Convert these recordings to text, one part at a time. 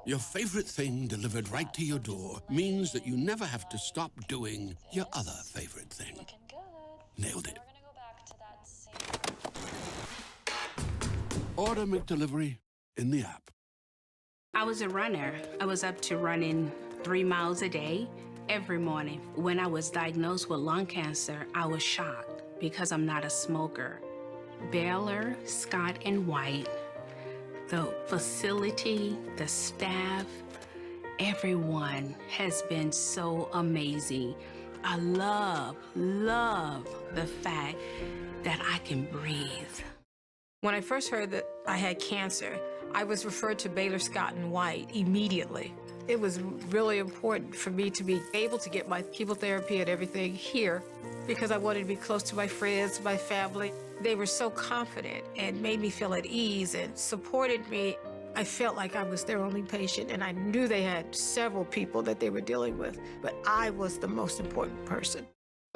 Your favorite thing delivered right to your door means that you never have to stop doing your other favorite thing. Looking good. Nailed it. We're gonna go back to that same. Order McDelivery in the app. I was a runner. I was up to running 3 miles a day every morning. When I was diagnosed with lung cancer, I was shocked because I'm not a smoker. Baylor, Scott & White, the facility, the staff, everyone has been so amazing. I love the fact that I can breathe. When I first heard that I had cancer, I was referred to Baylor Scott & White immediately. It was really important for me to be able to get my chemotherapy and everything here because I wanted to be close to my friends, my family. They were so confident and made me feel at ease and supported me. I felt like I was their only patient, and I knew they had several people that they were dealing with, but I was the most important person.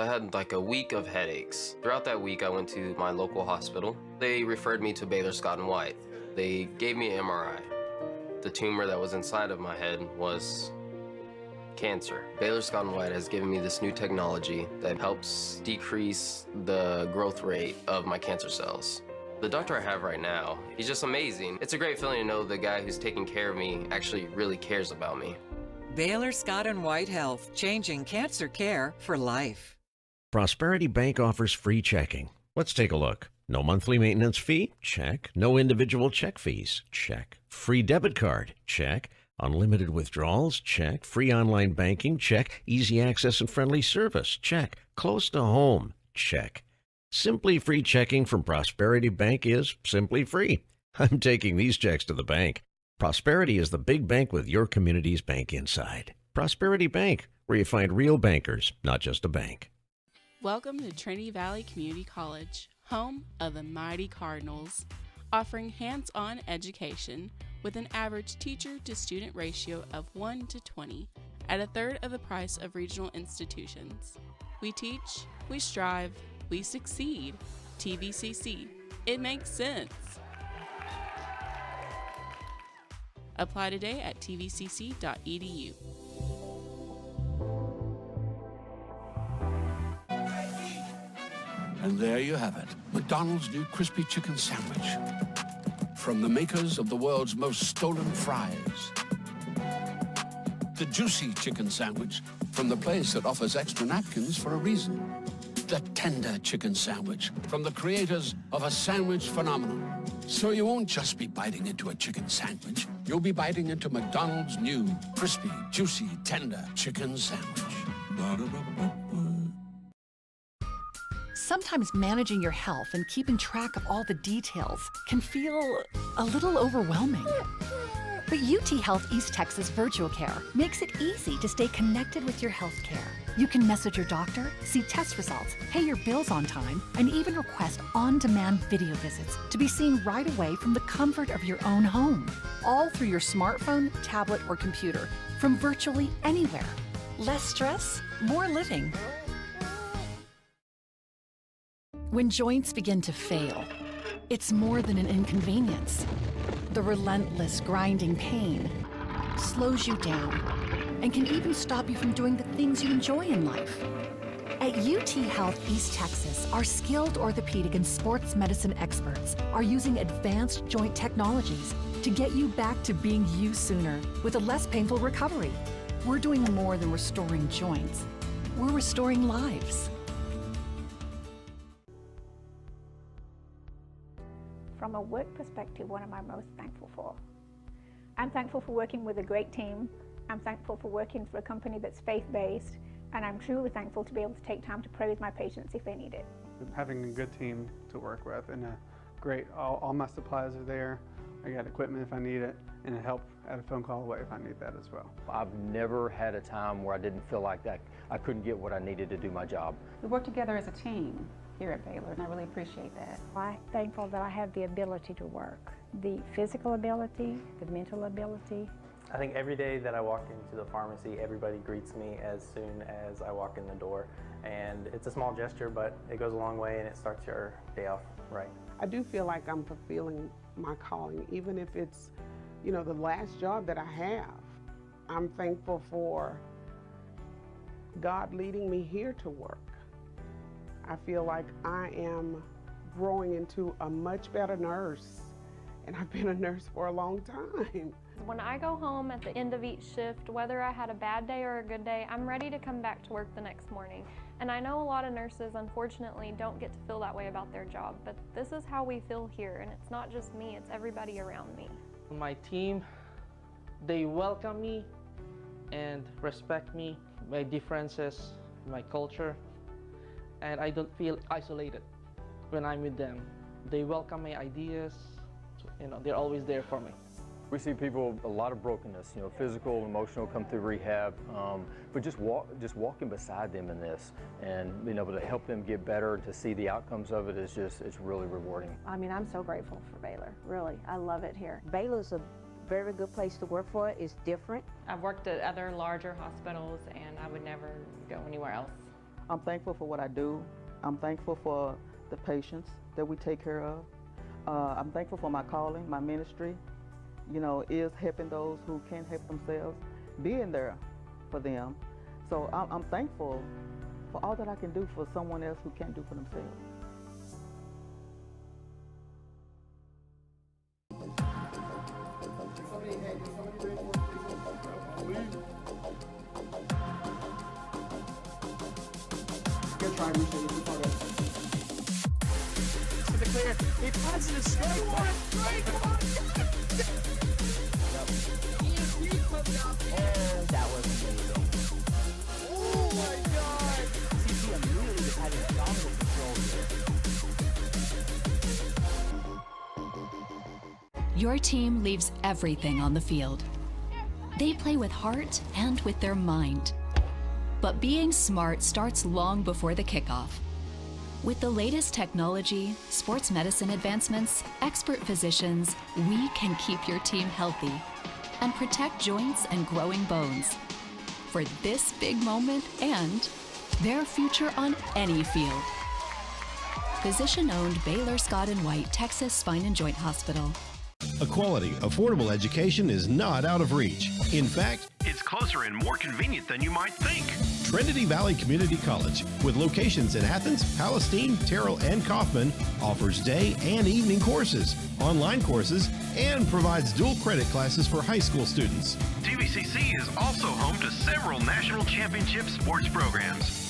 I had like a week of headaches. Throughout that week, I went to my local hospital. They referred me to Baylor Scott & White. They gave me an MRI. The tumor that was inside of my head was cancer. Baylor Scott & White has given me this new technology that helps decrease the growth rate of my cancer cells. The doctor I have right now, he's just amazing. It's a great feeling to know the guy who's taking care of me actually really cares about me. Baylor Scott & White Health, changing cancer care for life. Prosperity Bank offers free checking. Let's take a look. No monthly maintenance fee? Check. No individual check fees? Check. Free debit card? Check. Unlimited withdrawals? Check. Free online banking? Check. Easy access and friendly service? Check. Close to home? Check. Simply free checking from Prosperity Bank is simply free. I'm taking these checks to the bank. Prosperity is the big bank with your community's bank inside. Prosperity Bank, where you find real bankers, not just a bank. Welcome to Trinity Valley Community College, home of the mighty Cardinals, offering hands-on education with an average teacher-to-student ratio of 1 to 20 at a third of the price of regional institutions. We teach, we strive, we succeed. TVCC. It makes sense. Apply today at tvcc.edu. And there you have it, McDonald's new crispy chicken sandwich. From the makers of the world's most stolen fries. The juicy chicken sandwich from the place that offers extra napkins for a reason. The tender chicken sandwich from the creators of a sandwich phenomenon. So you won't just be biting into a chicken sandwich, you'll be biting into McDonald's new crispy, juicy, tender chicken sandwich. Sometimes managing your health and keeping track of all the details can feel a little overwhelming. But UT Health East Texas Virtual Care makes it easy to stay connected with your health care. You can message your doctor, see test results, pay your bills on time, and even request on-demand video visits to be seen right away from the comfort of your own home. All through your smartphone, tablet, or computer, from virtually anywhere. Less stress, more living. When joints begin to fail, it's more than an inconvenience. The relentless grinding pain slows you down and can even stop you from doing the things you enjoy in life. At UT Health East Texas, our skilled orthopedic and sports medicine experts are using advanced joint technologies to get you back to being you sooner with a less painful recovery. We're doing more than restoring joints. We're restoring lives. From a work perspective, what am I most thankful for? I'm thankful for working with a great team. I'm thankful for working for a company that's faith-based, and I'm truly thankful to be able to take time to pray with my patients if they need it. Having a good team to work with and all my supplies are there. I got equipment if I need it, and help at a phone call away if I need that as well. I've never had a time where I didn't feel like that I couldn't get what I needed to do my job. We work together as a team here at Baylor, and I really appreciate that. I'm thankful that I have the ability to work. The physical ability, the mental ability. I think every day that I walk into the pharmacy, everybody greets me as soon as I walk in the door. And it's a small gesture, but it goes a long way and it starts your day off right. I do feel like I'm fulfilling my calling, even if it's you know, the last job that I have. I'm thankful for God leading me here to work. I feel like I am growing into a much better nurse, and I've been a nurse for a long time. When I go home at the end of each shift, whether I had a bad day or a good day, I'm ready to come back to work the next morning. And I know a lot of nurses, unfortunately, don't get to feel that way about their job, but this is how we feel here, and it's not just me, it's everybody around me. My team, they welcome me and respect me, my differences, my culture, and I don't feel isolated when I'm with them. They welcome my ideas, you know, they're always there for me. We see people, a lot of brokenness, you know, physical, emotional, come through rehab, but just walking beside them in this and being able to help them get better, to see the outcomes of it is just, it's really rewarding. I mean, I'm so grateful for Baylor, really. I love it here. Baylor's a very good place to work for. It's different. I've worked at other larger hospitals and I would never go anywhere else. I'm thankful for what I do. I'm thankful for the patients that we take care of. I'm thankful for my calling, my ministry, you know, is helping those who can't help themselves, being there for them. So I'm thankful for all that I can do for someone else who can't do for themselves. To the clear. He passes it straight. That was amazing. Oh my God! CC immediately just having dominant control here. Your team leaves everything on the field. They play with heart and with their mind. But being smart starts long before the kickoff. With the latest technology, sports medicine advancements, expert physicians, we can keep your team healthy and protect joints and growing bones for this big moment and their future on any field. Physician-owned Baylor Scott & White Texas Spine and Joint Hospital. A quality, affordable education is not out of reach. In fact, it's closer and more convenient than you might think. Trinity Valley Community College, with locations in Athens, Palestine, Terrell, and Kaufman, offers day and evening courses, online courses, and provides dual credit classes for high school students. TVCC is also home to several national championship sports programs.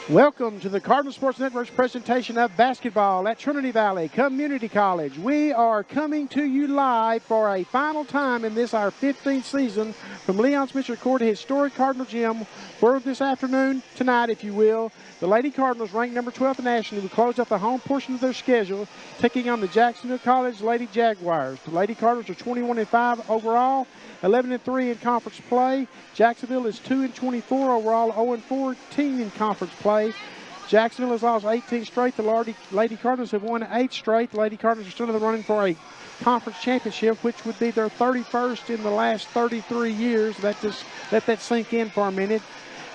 Welcome to the Cardinal Sports Network's presentation of basketball at Trinity Valley Community College. We are coming to you live for a final time in this, our 15th season, from Leon Smith Court, historic Cardinal Gym, where this afternoon, tonight if you will, the Lady Cardinals, ranked number 12 nationally, will close out the home portion of their schedule, taking on the Jacksonville College Lady Jaguars. The Lady Cardinals are 21-5 overall, 11-3 in conference play. Jacksonville is 2-24 overall, 0-14 in conference play. Jacksonville has lost 18 straight. The Lady Cardinals have won 8 straight. The Lady Cardinals are still in the running for a conference championship, which would be their 31st in the last 33 years. Let that sink in for a minute.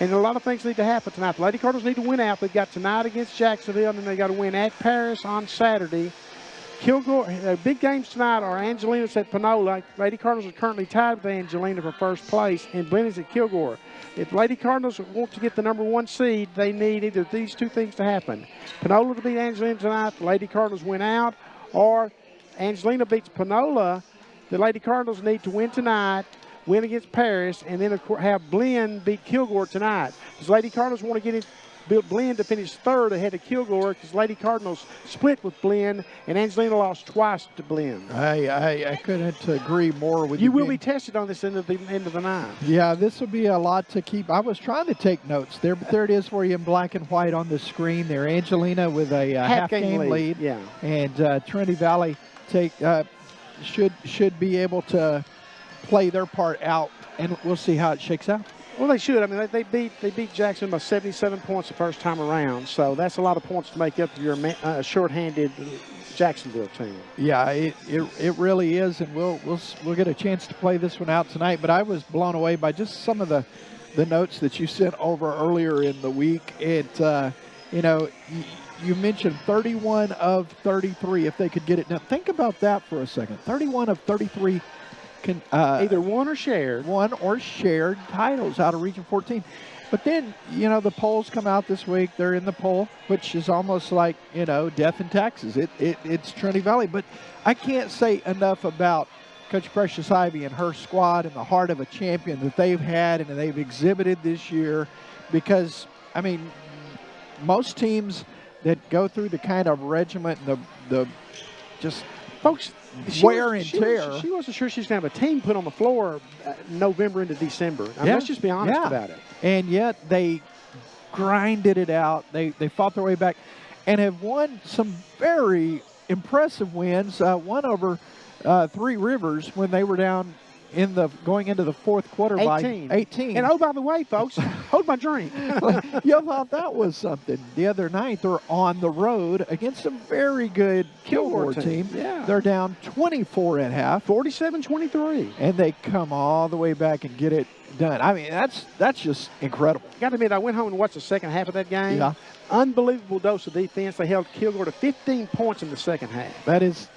And a lot of things need to happen tonight. The Lady Cardinals need to win out. They've got tonight against Jacksonville, and then they got to win at Paris on Saturday. Kilgore, big games tonight are Angelina's at Panola. Lady Cardinals are currently tied with Angelina for first place, and Blenny's at Kilgore. If Lady Cardinals want to get the number 1 seed, they need either of these two things to happen. Panola to beat Angelina tonight, the Lady Cardinals win out, or Angelina beats Panola. The Lady Cardinals need to win tonight, win against Paris, and then have Blinn beat Kilgore tonight. Does Lady Cardinals want to get Blinn to finish third ahead of Kilgore, because Lady Cardinals split with Blinn, and Angelina lost twice to Blinn. I couldn't agree more with you. You will be tested on this end of the night. Yeah, this will be a lot to keep. I was trying to take notes there, but there it is for you in black and white on the screen there. Angelina with a half-game lead. Yeah. And Trinity Valley should be able to play their part out, and we'll see how it shakes out. Well, they should. I mean, they beat Jackson by 77 points the first time around, so that's a lot of points to make up for your short-handed Jacksonville team. Yeah, it really is, and we'll get a chance to play this one out tonight. But I was blown away by just some of the notes that you sent over earlier in the week. You mentioned 31 of 33 if they could get it done. Think about that for a second. 31 of 33. Either won or shared titles out of Region 14. But then, the polls come out this week. They're in the poll, which is almost like, death and taxes. It's Trinity Valley. But I can't say enough about Coach Precious Ivy and her squad and the heart of a champion that they've had and they've exhibited this year. Because, I mean, most teams that go through the kind of regiment and the just folks wear and tear. She wasn't sure she's going to have a team put on the floor November into December. I mean, let's just be honest about it. And yet they grinded it out. They fought their way back and have won some very impressive wins. One over Three Rivers when they were down going into the fourth quarter 18. by 18. And, oh, by the way, folks, hold my drink. You thought that was something. The other night, they're on the road against a very good Kilgore team. Yeah. They're down 24 at half. 47-23. And they come all the way back and get it done. I mean, that's just incredible. Got to admit, I went home and watched the second half of that game. Yeah. Unbelievable dose of defense. They held Kilgore to 15 points in the second half. That is...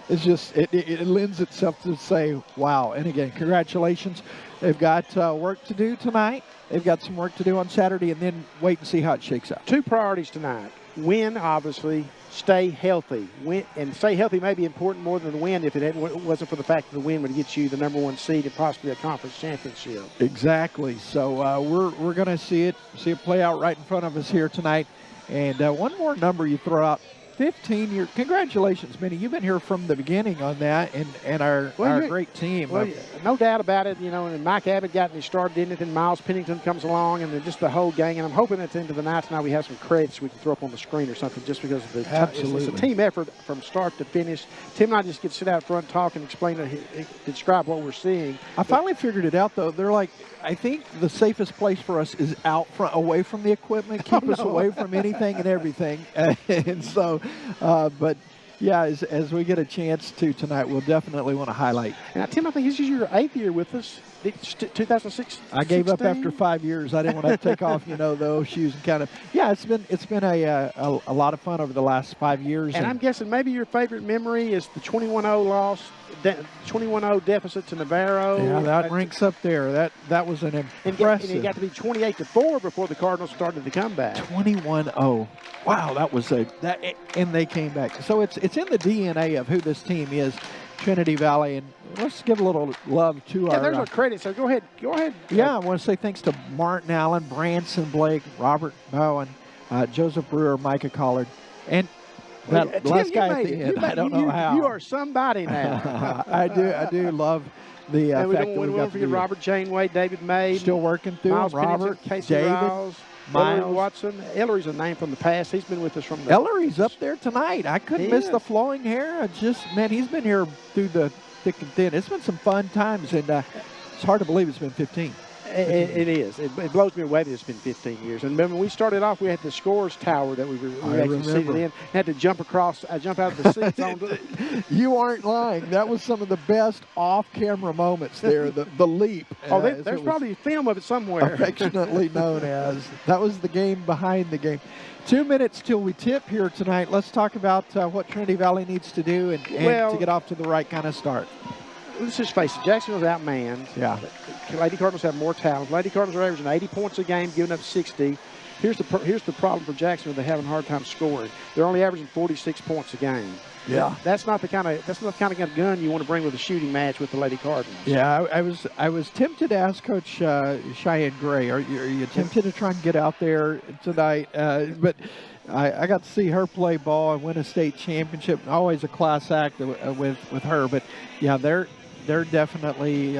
It's just, it lends itself to say, wow. And again, congratulations. They've got work to do tonight. They've got some work to do on Saturday, and then wait and see how it shakes out. Two priorities tonight. Win, obviously. Stay healthy. And stay healthy may be important more than the win if it wasn't for the fact that the win would get you the number 1 seed and possibly a conference championship. Exactly. So we're going to see it play out right in front of us here tonight. And one more number you throw out. 15 years. Congratulations, Benny. You've been here from the beginning on that, and our great team. Well, no doubt about it. And Mike Abbott got me started, didn't it? And Miles Pennington comes along, and then just the whole gang. And I'm hoping at the end of the night tonight we have some credits we can throw up on the screen or something, just because of the Absolutely. It's a team effort from start to finish. Tim and I just get to sit out front, talk, and describe what we're seeing. I finally figured it out, though. They're like, I think the safest place for us is out front, away from the equipment, keep us away from anything and everything. And so, but yeah, as we get a chance to tonight, we'll definitely want to highlight. Now, Tim, I think this is your 8th year with us. 2006. I gave up after 5 years. I didn't want to take off, those shoes and kind of. Yeah, it's been a lot of fun over the last 5 years. And I'm guessing maybe your favorite memory is the 21-0 loss, 21-0 deficit to Navarro. Yeah, that ranks up there. That was an impressive. And it got to be 28-4 before the Cardinals started to come back. 21-0. Wow, that was and they came back. So it's in the DNA of who this team is. Trinity Valley, and let's give a little love to our... Yeah, there's our credit, so go ahead. Yeah, I want to say thanks to Martin Allen, Branson Blake, Robert Bowen, Joseph Brewer, Micah Collard, and that last guy at the end. I don't know how. You are somebody now. I do love the and fact that we don't forget Robert Janeway, David May. Still working through Miles Robert, Casey David, Riles, Miles. Ellery Watson. Ellery's a name from the past. He's been with us from the... Ellery's up there tonight. I couldn't miss the flowing hair. He's been here through the thick and thin. It's been some fun times, and it's hard to believe it's been 15. It is. It blows me away that it's been 15 years. And remember, when we started off, we had the scores tower that we actually seated in. Had to jump out of the seats. You aren't lying. That was some of the best off-camera moments there, the leap. Oh, there's probably a film of it somewhere. Affectionately known as. That was the game behind the game. 2 minutes till we tip here tonight. Let's talk about what Trinity Valley needs to do and to get off to the right kind of start. Let's just face it, Jacksonville's outmanned. Yeah. Lady Cardinals have more talent. Lady Cardinals are averaging 80 points a game, giving up 60. Here's the problem for Jacksonville. They're having a hard time scoring. They're only averaging 46 points a game. Yeah. That's not the kind of gun you want to bring with a shooting match with the Lady Cardinals. Yeah, I was tempted to ask Coach Cheyenne Gray, are you tempted to try and get out there tonight? But I got to see her play ball and win a state championship. Always a class act with her. But yeah, they're definitely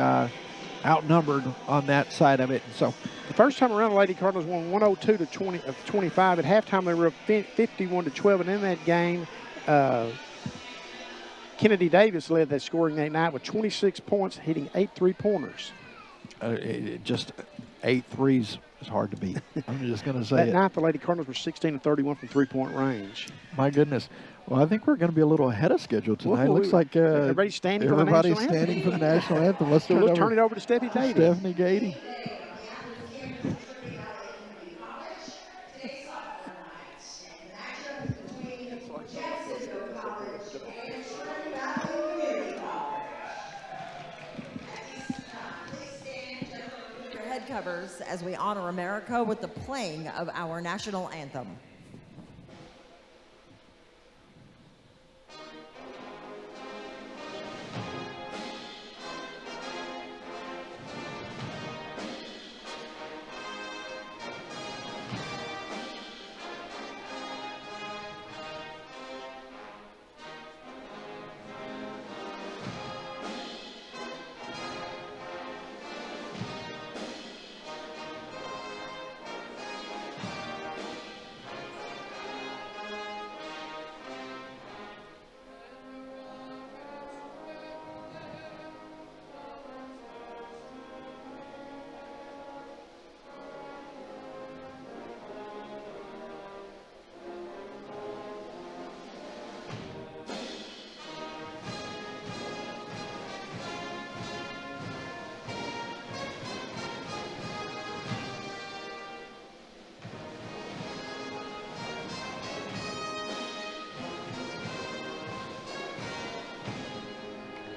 outnumbered on that side of it. So the first time around, the Lady Cardinals won 102-25. At halftime, they were up 51-12, and in that game, Kennedy Davis led that scoring that night with 26 points, hitting 8 3-pointers. Just 8 threes is hard to beat. I'm just going to say that night, the Lady Cardinals were 16-31 from three-point range. My goodness. Well, I think we're going to be a little ahead of schedule tonight. Looks like everybody's standing for the national anthem. Let's turn it over to Stephanie Gady. Stephanie Gady. Head covers as we honor America with the playing of our national anthem.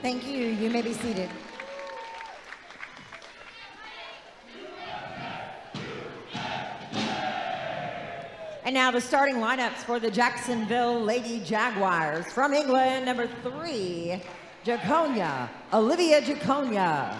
Thank you. You may be seated. And now the starting lineups for the Jacksonville Lady Jaguars. From England, number 3, Jaconia, Olivia Jaconia.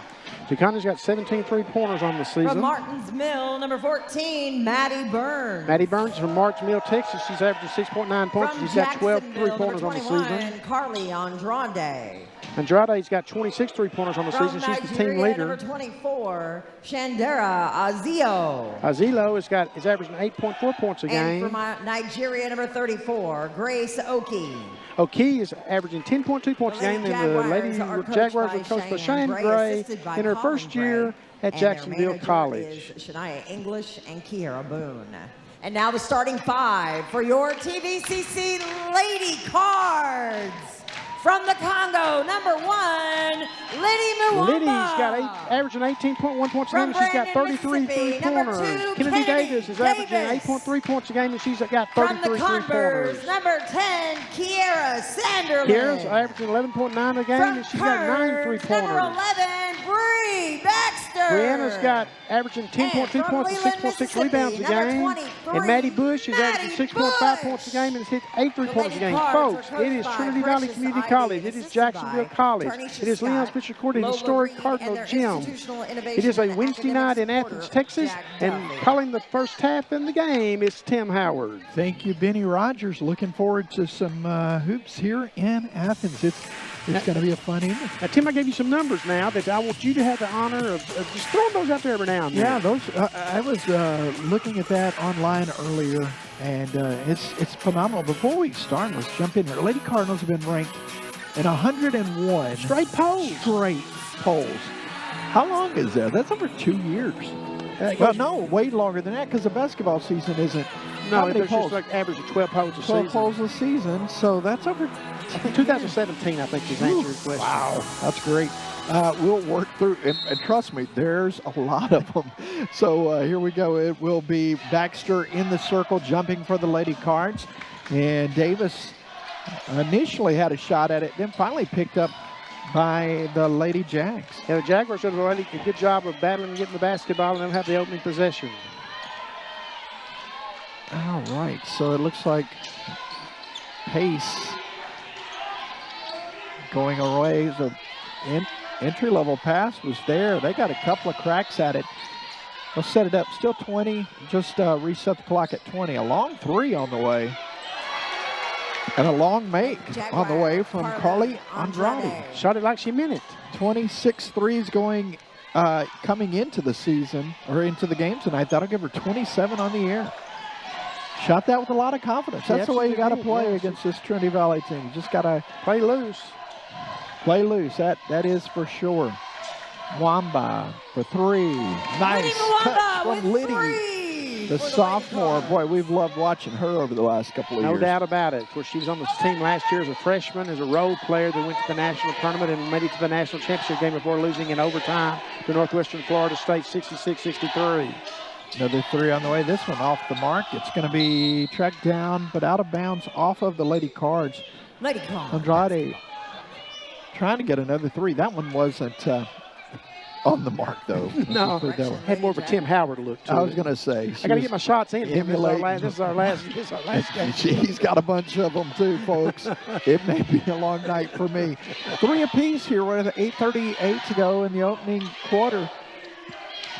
Jaconia's got 17 three-pointers on the season. From Martins Mill, number 14, Maddie Burns. Maddie Burns from Martins Mill, Texas. She's averaging 6.9 points. From She's got 12 three-pointers on the season. Carly Andrade. Andrade's got 26 three-pointers on the season. She's the team leader. Number 24, Shandera Azio. Azilo is averaging 8.4 points a game. And from Nigeria, number 34, Grace Oki. Oki is averaging 10.2 points a game. And the Lady Jaguars are coached by Cheyenne Gray in her first year at Jacksonville College. Shania English and Kiera Boone. And now the starting 5 for your TVCC Lady Cards. From the Congo, number 1, Liddy Muamba. Liddy's averaging 18.1 points a game, and she's got 33 three-pointers. Kennedy Davis is averaging 8.3 points a game, and she's got 33 three-pointers. Number 10, Kiera Sanderlin. Kiera's averaging 11.9 a game, and she's got 9 three-pointers. Number 11, Bree Baxter. Brianna's got averaging 10.2 points and 6.6 rebounds a game. And Maddie Bush is averaging 6.5 points a game and has hit 8 three-pointers a game. Folks, it is Trinity Valley Community College. It is Jacksonville College. It is Leon Spitzer Court, the historic Cardinal Gym. It is a Wednesday night in Athens, Texas. And calling the first half in the game is Tim Howard. Thank you, Benny Rogers. Looking forward to some hoops here in Athens. It's going to be a fun evening. Now, Tim, I gave you some numbers now that I want you to have the honor of just throwing those out there every now and then. Yeah, those. I was looking at that online earlier, and it's phenomenal. Before we start, let's jump in here. Lady Cardinals have been ranked in 101 straight polls. Straight polls. How long is that? That's over 2 years. Well, no, way longer than that because the basketball season isn't. No, there's just like average of 12 polls a 12 season. polls a season, so that's over. I think 2017, I think, is answer your question. Wow, that's great. We'll work through, and trust me, there's a lot of them. So here we go. It will be Baxter in the circle, jumping for the Lady Cards. And Davis initially had a shot at it, then finally picked up by the Lady Jags. Yeah, the Jaguars did a good job of battling and getting the basketball and then have the opening possession. All right, so it looks like Pace going away. The entry-level pass was there. They got a couple of cracks at it. They'll set it up. Still 20. Just reset the clock at 20. A long three on the way. And a long make on the way from Carly Andrade. Shot it like she meant it. 26 threes going, coming into the season, or into the game tonight. That'll give her 27 on the year. Shot that with a lot of confidence. That's the way you got to play against this Trinity Valley team. You just got to play loose. Play loose. That is for sure. Wamba for three. Nice touch from Liddy, the sophomore. Boy, we've loved watching her over the last couple of years. No doubt about it. Of course, she was on this team last year as a freshman, as a role player that went to the national tournament and made it to the national championship game before losing in overtime to Northwestern Florida State 66-63. Another three on the way. This one off the mark. It's going to be tracked down, but out of bounds off of the Lady Cards. Lady Cards. Andrade trying to get another three. That one wasn't on the mark, though. No, had more of a Tim Howard look to it. I was going to say. I got to get my shots in. This is our last game. He's got a bunch of them, too, folks. It may be a long night for me. Three apiece here with 8:38 to go in the opening quarter.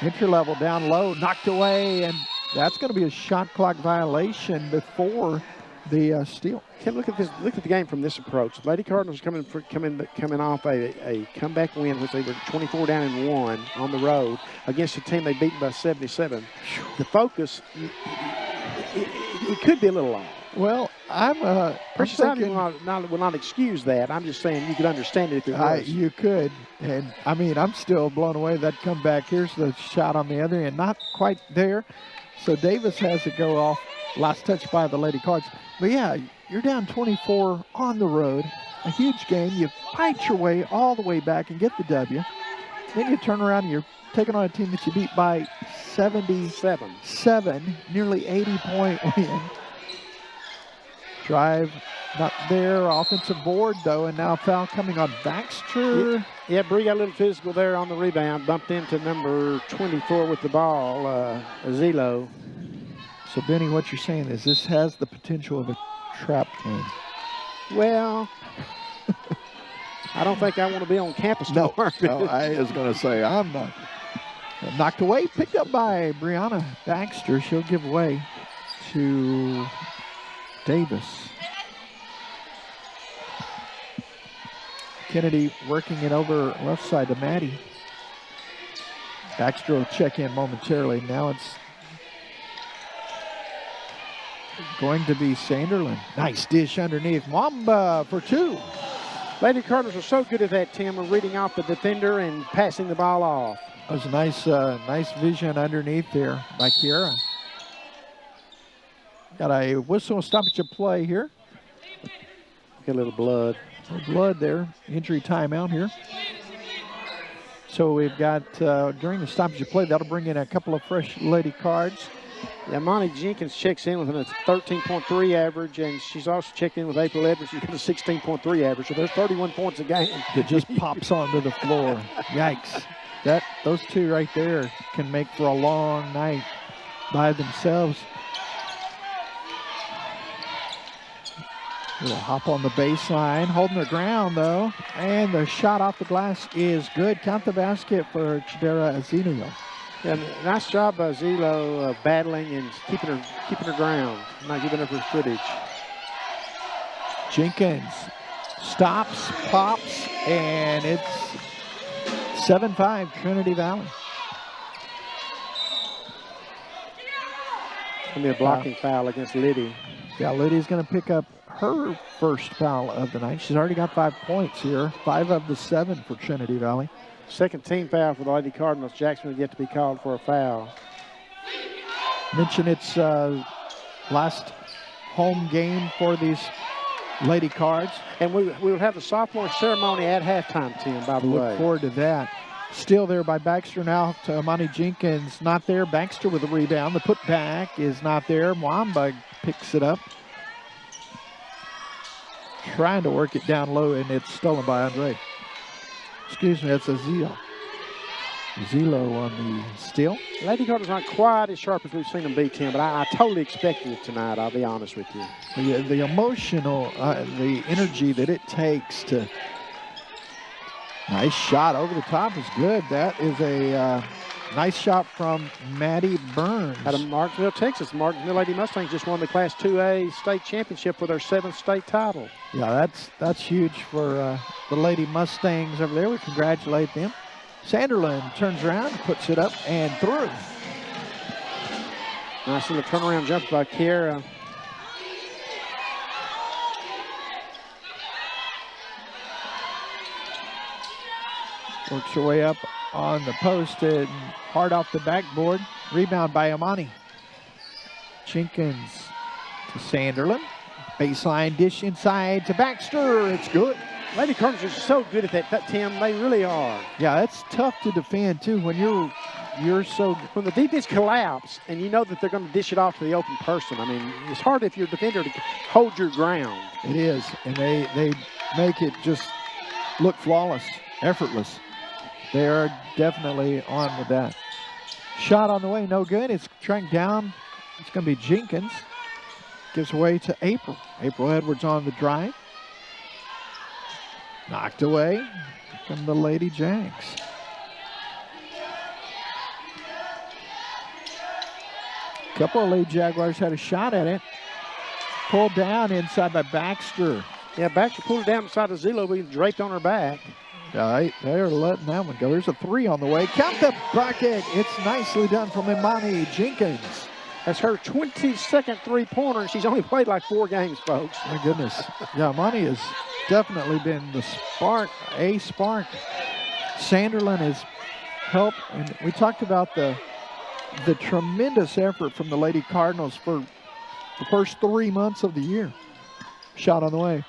Entry level down low, knocked away, and that's going to be a shot clock violation before the steal. Tim, look at this. Look at the game from this approach. Lady Cardinals coming off a comeback win, which they were 24 down and 1 on the road against a team they beaten by 77. The focus, it could be a little off. Well, I'm thinking will not excuse that. I'm just saying you could understand it if it was. You could, and I mean I'm still blown away that comeback. Here's the shot on the other end, not quite there. So Davis has it go off. Last touch by the Lady Cards. But yeah, you're down 24 on the road. A huge game. You fight your way all the way back and get the W. Then you turn around and you're taking on a team that you beat by 77, nearly 80-point win. Drive not there. Offensive board, though, and now foul coming on Baxter. Yeah, Bree got a little physical there on the rebound. Bumped into number 24 with the ball, Azilo. So, Benny, what you're saying is this has the potential of a trap game. Well, I don't think I want to be on campus tomorrow. No, I was going to say, I'm not. Knocked away, picked up by Brianna Baxter. She'll give way to Davis. Kennedy working it over left side to Maddie. Baxter will check in momentarily. Now it's going to be Sanderlin. Nice dish underneath. Wamba for two. Lady Cardinals are so good at that, Tim, of reading off the defender and passing the ball off. That was a nice vision underneath there by Kiera. Got a whistle stoppage of play here. Get a little blood. A little blood there. Injury timeout here. So we've got, during the stoppage of play, that'll bring in a couple of fresh Lady Cards. Yeah, Monty Jenkins checks in with a 13.3 average, and she's also checked in with April Edwards, who's got a 16.3 average. So there's 31 points a game. It just pops onto the floor. Yikes. Those two right there can make for a long night by themselves. We'll hop on the baseline, holding their ground though, and the shot off the glass is good. Count the basket for Chidera Azino. And nice job by Zelo battling and keeping her ground, not giving up her footage. Jenkins stops, pops, and it's 7-5 Trinity Valley. It's going to be a blocking foul against Liddy. Yeah, Liddy's going to pick up her first foul of the night. She's already got 5 points here, 5 of the 7 for Trinity Valley. Second team foul for the Lady Cardinals. Jacksonville yet to be called for a foul. Mention it's last home game for these Lady Cards. And we will have the sophomore ceremony at halftime, Tim, by the way. Look forward to that. Still there by Baxter now to Amani Jenkins. Not there. Baxter with the rebound. The putback is not there. Mwamba picks it up. Trying to work it down low, and it's stolen by Andre. Excuse me, that's a Zilo. Zilo on the steal. Lady Cardinals not quite as sharp as we've seen them be, Tim, but I totally expected it tonight, I'll be honest with you. The emotional, the energy that it takes to... Nice shot over the top is good. That is a nice shot from Maddie Burns. Out of Martinsville, Texas. Martinsville Lady Mustangs just won the Class 2A state championship for their 7th state title. Yeah, that's huge for the Lady Mustangs over there. We congratulate them. Sanderlin turns around, puts it up and through. Nice little turnaround jump by Kiera. Works her way up on the post and hard off the backboard. Rebound by Amani. Jenkins to Sanderlin. Baseline dish inside to Baxter. It's good. Lady Cardinals are so good at that, Tim. They really are. Yeah, it's tough to defend too when you're so. When the defense collapse and you know that they're going to dish it off to the open person. I mean, it's hard if you're a defender to hold your ground. It is, and they make it just look flawless, effortless. They are definitely on with that. Shot on the way, no good. It's tracked down. It's going to be Jenkins. Gives away to April. April Edwards on the drive. Knocked away from the Lady Jags. A couple of Lady Jaguars had a shot at it. Pulled down inside by Baxter. Yeah, Baxter pulled it down inside of Zilo, but draped on her back. All right, they're letting that one go. There's a 3 on the way. Count the bucket. It's nicely done from Imani Jenkins. That's her 22nd three-pointer, and she's only played like 4 games, folks. My goodness. Yeah, Imani has definitely been the spark, a spark. Sanderlin has helped, and we talked about the tremendous effort from the Lady Cardinals for the first 3 months of the year. Shot on the way.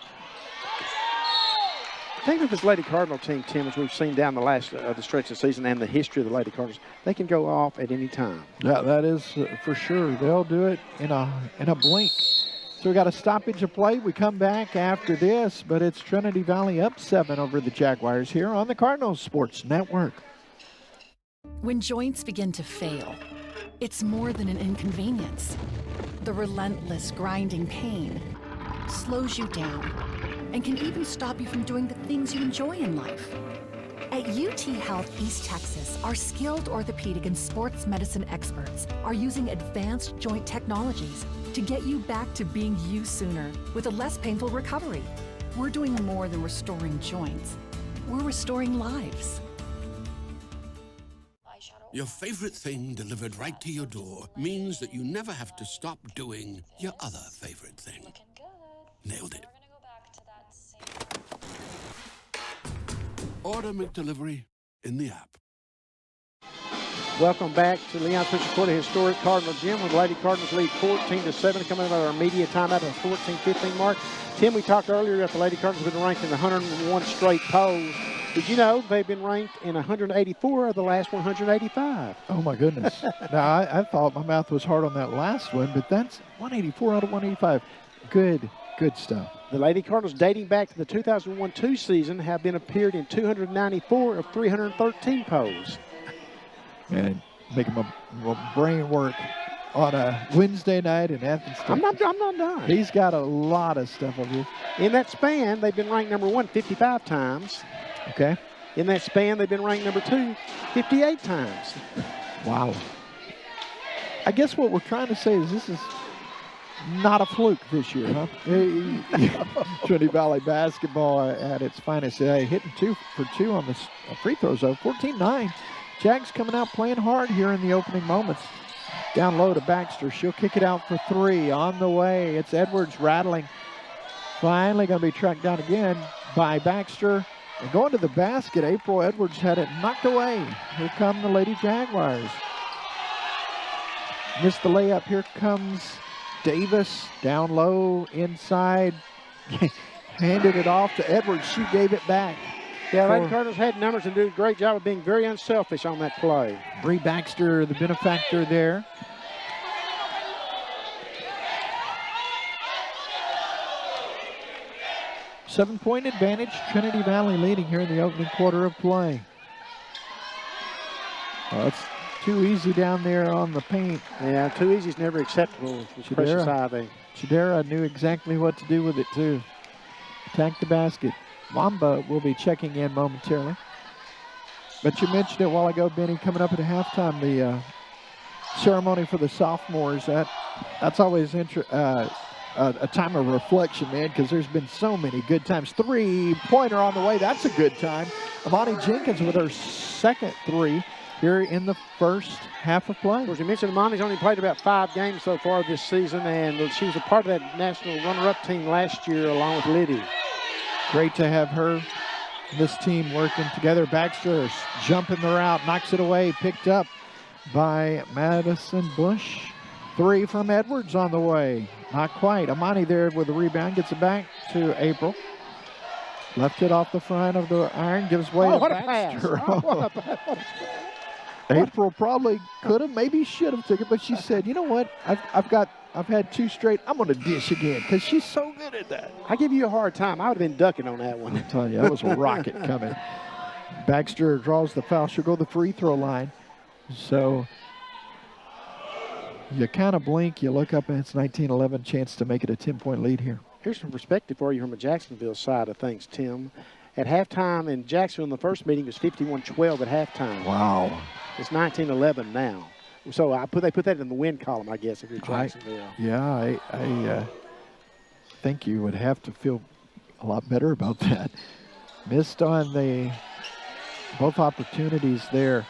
Think of this Lady Cardinal team, Tim, as we've seen down the last the stretch of the season and the history of the Lady Cardinals. They can go off at any time. Yeah, that is for sure. They'll do it in a blink. So we got a stoppage of play. We come back after this, but it's Trinity Valley up 7 over the Jaguars here on the Cardinals Sports Network. When joints begin to fail, it's more than an inconvenience. The relentless grinding pain slows you down and can even stop you from doing the things you enjoy in life. At UT Health East Texas, our skilled orthopedic and sports medicine experts are using advanced joint technologies to get you back to being you sooner with a less painful recovery. We're doing more than restoring joints. We're restoring lives. Your favorite thing delivered right to your door means that you never have to stop doing your other favorite thing. Nailed it. Order McDelivery in the app. Welcome back to Leon Fisher Court, a historic Cardinal Gym, with Lady Cardinals lead 14-7, coming out of our media timeout at the 14-15 mark. Tim, we talked earlier that the Lady Cardinals have been ranked in 101 straight polls. Did you know they've been ranked in 184 of the last 185? Oh, my goodness. Now, I thought my math was hard on that last one, but that's 184 out of 185. Good stuff. The Lady Cardinals, dating back to the 2001-2 season, have been appeared in 294 of 313 polls. And making my brain work on a Wednesday night in Athens. I'm not done. He's got a lot of stuff over here. In that span, they've been ranked number 1 55 times. Okay. In that span, they've been ranked number 2 58 times. Wow. I guess what we're trying to say is this is not a fluke this year, huh? Trinity Valley basketball at its finest today, hitting 2 for 2 on the free throws, though. 14-9. Jags coming out playing hard here in the opening moments. Down low to Baxter. She'll kick it out for 3 on the way. It's Edwards rattling. Finally going to be tracked down again by Baxter. And going to the basket, April Edwards had it knocked away. Here come the Lady Jaguars. Missed the layup. Here comes Davis down low inside. Handed it off to Edwards. She gave it back. Yeah, Lady Cardinals had numbers and did a great job of being very unselfish on that play. Bree Baxter, the benefactor there. Seven-point advantage. Trinity Valley leading here in the opening quarter of play. Oh, it's too easy down there on the paint. Yeah, too easy is never acceptable with Precious Ivy. Chidera knew exactly what to do with it, too. Attack the basket. Wamba will be checking in momentarily. But you mentioned it a while ago, Benny, coming up at halftime, the ceremony for the sophomores. That's always a time of reflection, man, because there's been so many good times. Three-pointer on the way. That's a good time. Amani Jenkins with her second three here in the first half of play. Of course, you mentioned Amani's only played about 5 games so far this season, and she was a part of that national runner-up team last year along with Liddy. Great to have her, this team working together. Baxter jumping the route, knocks it away, picked up by Madison Bush. Three from Edwards on the way. Not quite. Amani there with the rebound, gets it back to April. Left it off the front of the iron, gives way to Baxter. April probably could have, maybe should have took it, but she said, you know what, I've had 2 straight. I'm going to dish again because she's so good at that. I give you a hard time. I would have been ducking on that one. I'm telling you, that was a rocket coming. Baxter draws the foul. She'll go to the free throw line. So you kind of blink, you look up, and it's 19-11, chance to make it a 10-point lead here. Here's some perspective for you from the Jacksonville side of things, Tim. At halftime in Jacksonville in the first meeting, it was 51-12 at halftime. Wow. It's 19-11 now. So they put that in the win column, I guess, if you're Jacksonville. I think you would have to feel a lot better about that. Missed on both opportunities there.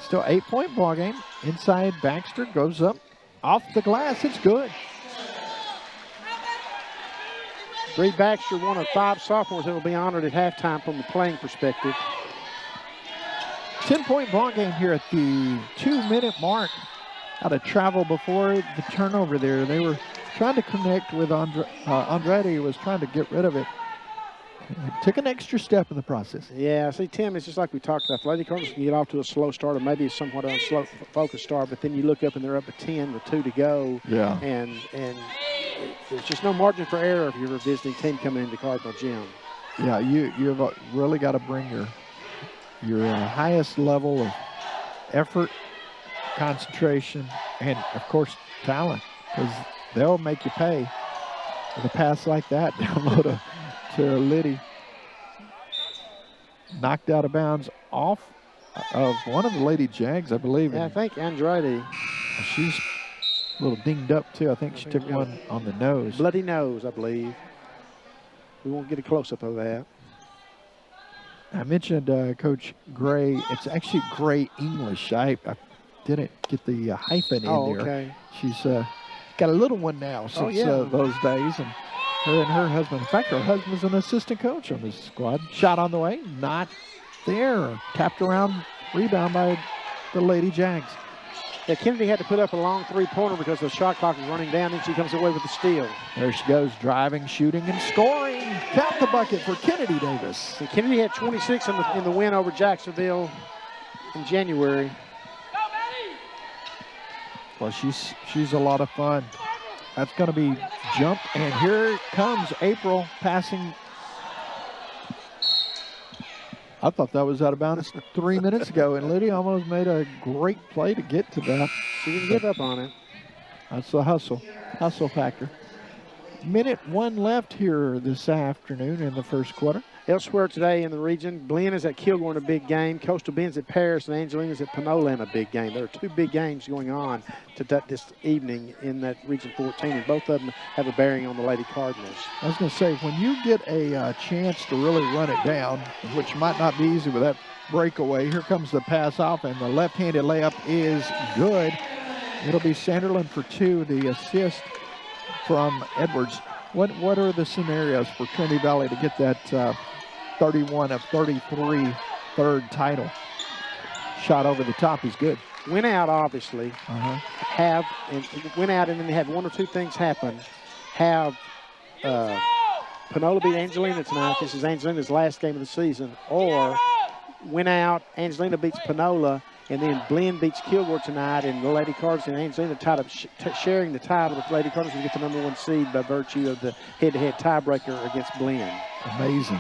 Still 8-point ball game. Inside, Baxter goes up off the glass. It's good. Bree Baxter, one of 5 sophomores that will be honored at halftime from the playing perspective. 10-point ball game here at the 2-minute mark. Had a travel before the turnover there. They were trying to connect with Andretti, was trying to get rid of it. Took an extra step in the process. Yeah, see, Tim, it's just like we talked about. Lady Cardinals can get off to a slow start or maybe somewhat a slow focused start, but then you look up and they're up at 10 with 2 to go. Yeah. And there's just no margin for error if you're a visiting team coming into Cardinal Gym. Yeah, you've really got to bring your highest level of effort, concentration, and, of course, talent, because they'll make you pay with a pass like that down low to Liddy. Knocked out of bounds off of one of the Lady Jags, I believe. Yeah, I think Andretti. She's a little dinged up, too. I think she took one on the nose. Bloody nose, I believe. We won't get a close-up of that. I mentioned Coach Gray. It's actually Gray English. I didn't get the hyphen in there. Okay. She's got a little one now since those days. And her husband, in fact, her husband's an assistant coach on this squad. Shot on the way, not there. Tapped around, rebound by the Lady Jags. Yeah, Kennedy had to put up a long 3-pointer because the shot clock was running down, and she comes away with the steal. There she goes, driving, shooting, and scoring. Count the bucket for Kennedy Davis. And Kennedy had 26 in the win over Jacksonville in January. Well, she's a lot of fun. That's going to be jumped, and here comes April passing. I thought that was out of bounds 3 minutes ago, and Liddy almost made a great play to get to that. She didn't give up on it. That's the hustle factor. Minute 1 left here this afternoon in the first quarter. Elsewhere today in the region, Glenn is at Kilgore in a big game. Coastal Bend's at Paris, and Angelina's at Panola in a big game. There are 2 big games going on this evening in that Region 14, and both of them have a bearing on the Lady Cardinals. I was going to say, when you get a chance to really run it down, which might not be easy with that breakaway, here comes the pass off, and the left-handed layup is good. It'll be Sanderlin for 2, the assist from Edwards. What are the scenarios for Trinity Valley to get that 31 of 33 third title? Shot over the top is good. Went out, obviously. Went out and then have one or two things happen. Have Panola beat Angelina tonight. This is Angelina's last game of the season. Or went out, Angelina beats Panola, and then Blinn beats Kilgore tonight, and the Lady Cardinals and Angelina tied up sharing the title with Lady Cardinals to get the #1 seed by virtue of the head-to-head tiebreaker against Blinn. Amazing.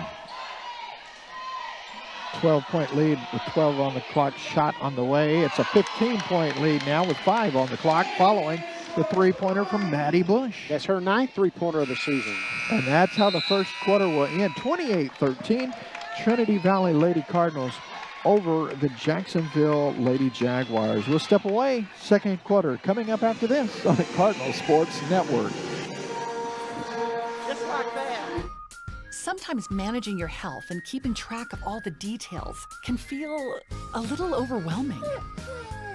12-point lead with 12 on the clock, shot on the way. It's a 15-point lead now with 5 on the clock, following the three-pointer from Maddie Bush. That's her 9th three-pointer of the season. And that's how the first quarter will end. 28-13, Trinity Valley Lady Cardinals over the Jacksonville Lady Jaguars. We'll step away. Second quarter coming up after this on the Cardinal Sports Network. Just like that. Sometimes managing your health and keeping track of all the details can feel a little overwhelming.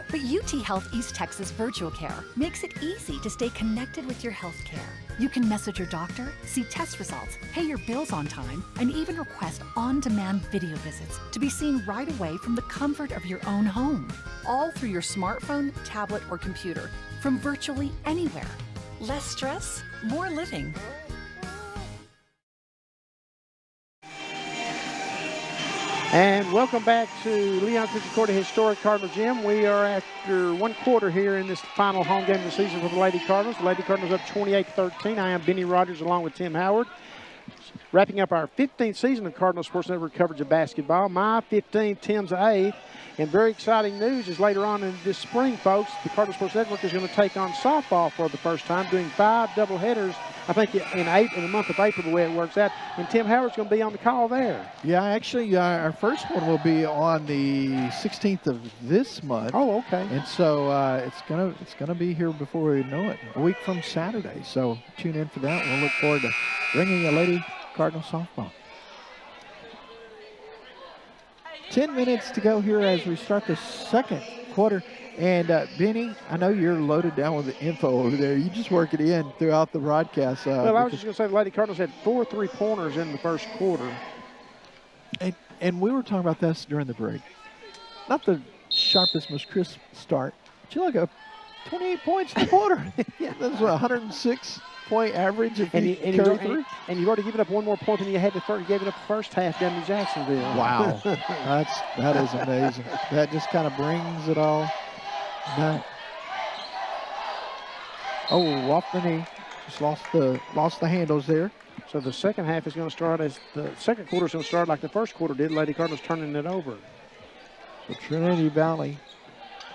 But UT Health East Texas Virtual Care makes it easy to stay connected with your health care. You can message your doctor, see test results, pay your bills on time, and even request on-demand video visits to be seen right away from the comfort of your own home. All through your smartphone, tablet, or computer, from virtually anywhere. Less stress, more living. And welcome back to Leon County Historic Cardinal Gym. We are after one quarter here in this final home game of the season for the Lady Cardinals. The Lady Cardinals up 28-13. I am Benny Rogers along with Tim Howard. Wrapping up our 15th season of Cardinal Sports Network coverage of basketball. My 15th, Tim's 8th. And very exciting news is later on in this spring, folks, the Cardinal Sports Network is going to take on softball for the first time, doing 5 doubleheaders, I think, in the month of April, the way it works out. And Tim Howard's going to be on the call there. Yeah, actually, our first one will be on the 16th of this month. Oh, okay. And so it's gonna be here before we know it, a week from Saturday. So tune in for that. We'll look forward to bringing you Lady Cardinal softball. 10 minutes to go here as we start the second quarter. And Benny, I know you're loaded down with the info over there. You just work it in throughout the broadcast. Well, I was just going to say the Lady Cardinals had 4 3-pointers in the first quarter. And we were talking about this during the break. Not the sharpest, most crisp start, but you look up 28 points in the quarter. Yeah, that's a 106-point average if you carry through. And you've already given up one more point than you had to third. You gave it up the first half down to Jacksonville. Wow, that is amazing. That just kind of brings it all back. Oh, off the knee. Just lost the handles there. So the second half is going to start as the second quarter is going to start like the first quarter did. Lady Cardinals turning it over. So Trinity Valley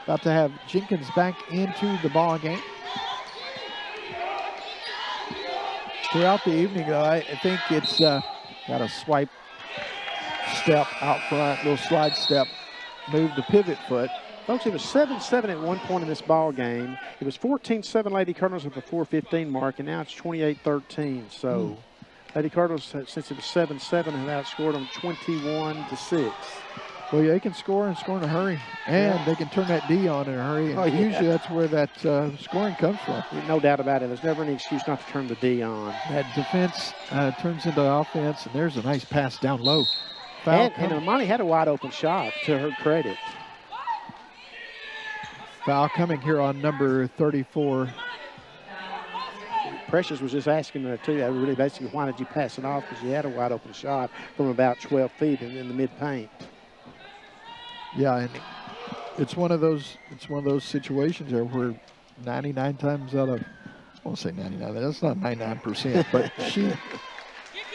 about to have Jenkins back into the ball game. Throughout the evening, though, I think it's got a swipe step out front, little slide step, move the pivot foot. Folks, it was 7-7 at one point in this ball game. It was 14-7 Lady Cardinals at the 4:15 mark, and now it's 28-13. So Lady Cardinals, since it was 7-7, have outscored them 21-6. Well, yeah, they can score and score in a hurry, and they can turn that D on in a hurry. And usually that's where that scoring comes from. No doubt about it. There's never any excuse not to turn the D on. That defense turns into offense, and there's a nice pass down low. And Amani had a wide open shot, to her credit. Foul coming here on number 34. Precious was just asking her too, really basically, why did you pass it off? Because you had a wide open shot from about 12 feet in the mid paint. Yeah, and it's one of those situations there where 99 times out of, I won't say 99, that's not 99%, but she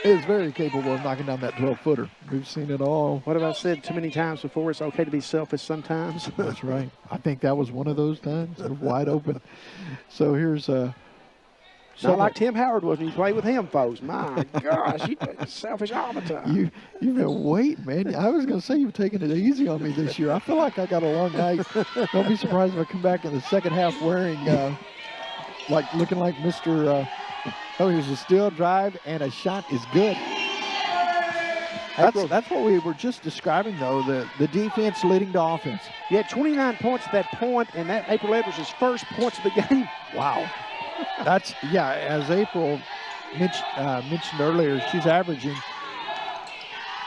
is very capable of knocking down that 12-footer. We've seen it all. What have I said too many times before? It's okay to be selfish sometimes. That's right. I think that was one of those times. They're wide open. So here's not like Tim Howard was when you played with him, folks. My gosh, you're selfish all the time. You've been waiting, man. I was going to say you've taken it easy on me this year. I feel like I got a long night. Don't be surprised if I come back in the second half wearing, looking like Mr. Here's a steal, drive, and a shot is good. That's what we were just describing, though, the defense leading to offense. You had 29 points at that point, and that April Edwards' first points of the game. Wow. As April mentioned earlier, she's averaging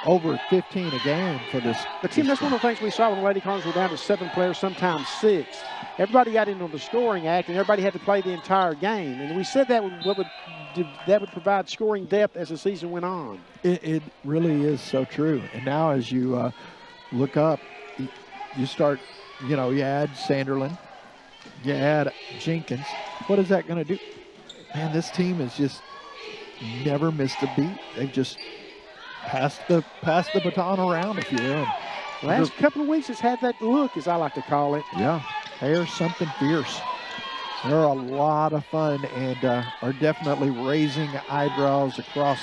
over 15 a game for this. But Tim, that's one of the things we saw when the Lady Cardinals were down to 7 players, sometimes 6. Everybody got into the scoring act, and everybody had to play the entire game. And we said that would provide scoring depth as the season went on. It really is so true. And now as you look up, you start, you add Sanderlin, you add Jenkins. What is that going to do? Man, this team has just never missed a beat. They've just passed the baton around, if you will. Last couple of weeks it's had that look, as I like to call it. Yeah, there's something fierce. They're a lot of fun and are definitely raising eyebrows across,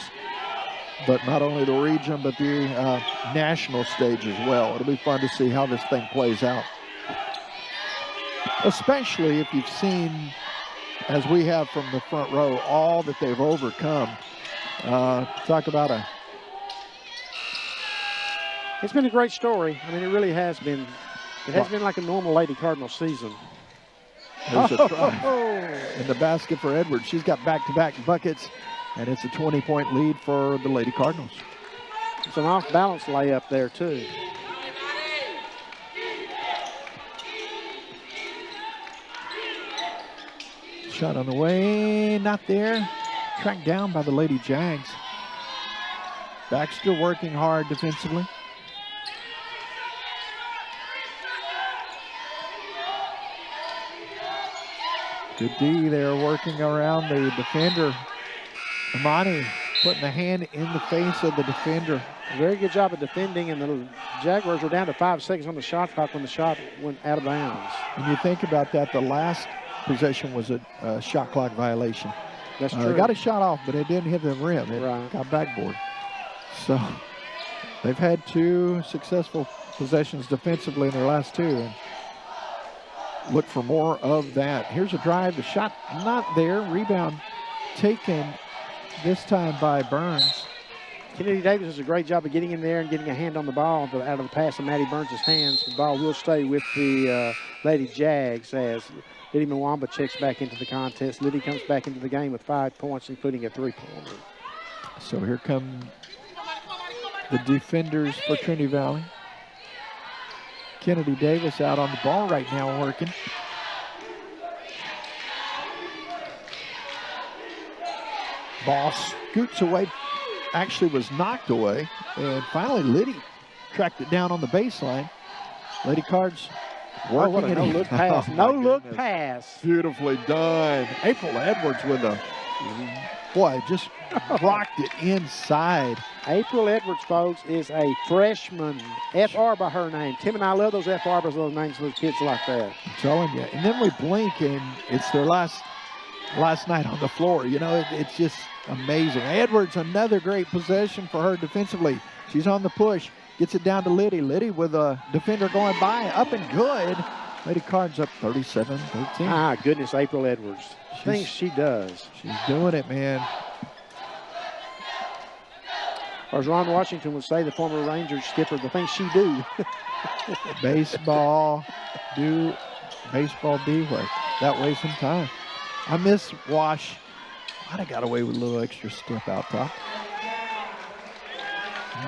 but not only the region, but the national stage as well. It'll be fun to see how this thing plays out. Especially if you've seen, as we have from the front row, all that they've overcome. Talk about It's been a great story. I mean, it really has been. It has been like a normal Lady Cardinal season. There's a try in the basket for Edwards. She's got back-to-back buckets, and it's a 20-point lead for the Lady Cardinals. It's an off-balance layup there, too. Shot on the way, not there. Tracked down by the Lady Jags. Baxter working hard defensively. Good D there, working around the defender. Imani putting the hand in the face of the defender. Very good job of defending, and the Jaguars were down to 5 seconds on the shot clock when the shot went out of bounds. When you think about that, the last possession was a shot clock violation. That's true. They got a shot off, but it didn't hit the rim. It got backboard. So they've had 2 successful possessions defensively in their last 2. And look for more of that. Here's a drive. The shot not there. Rebound taken this time by Burns. Kennedy Davis does a great job of getting in there and getting a hand on the ball out of the pass of Maddie Burns' hands. The ball will stay with the Lady Jags as Liddy Mwamba checks back into the contest. Liddy comes back into the game with 5 points, including a 3-pointer. So here come the defenders for Trinity Valley. Kennedy Davis out on the ball right now working. Ball scoots away, actually was knocked away, and finally Liddy tracked it down on the baseline. Lady Cards working what a no-look pass. No-look pass. Beautifully done. April Edwards with a, boy, just rocked it inside. April Edwards, folks, is a freshman. FR by her name. Tim and I love those FRs, those names, those kids like that. I'm telling you. And then we blink, and it's their last night on the floor. It's just amazing. Edwards, another great possession for her defensively. She's on the push. Gets it down to Liddy. Liddy with a defender going by. Up and good. Lady Cards up 37-13. Ah, goodness, April Edwards. Things she does. She's doing it, man. Or as Ron Washington would say, the former Rangers skipper, the things she do. Baseball be what? That way some time. I miss Wash. Might have got away with a little extra step out top.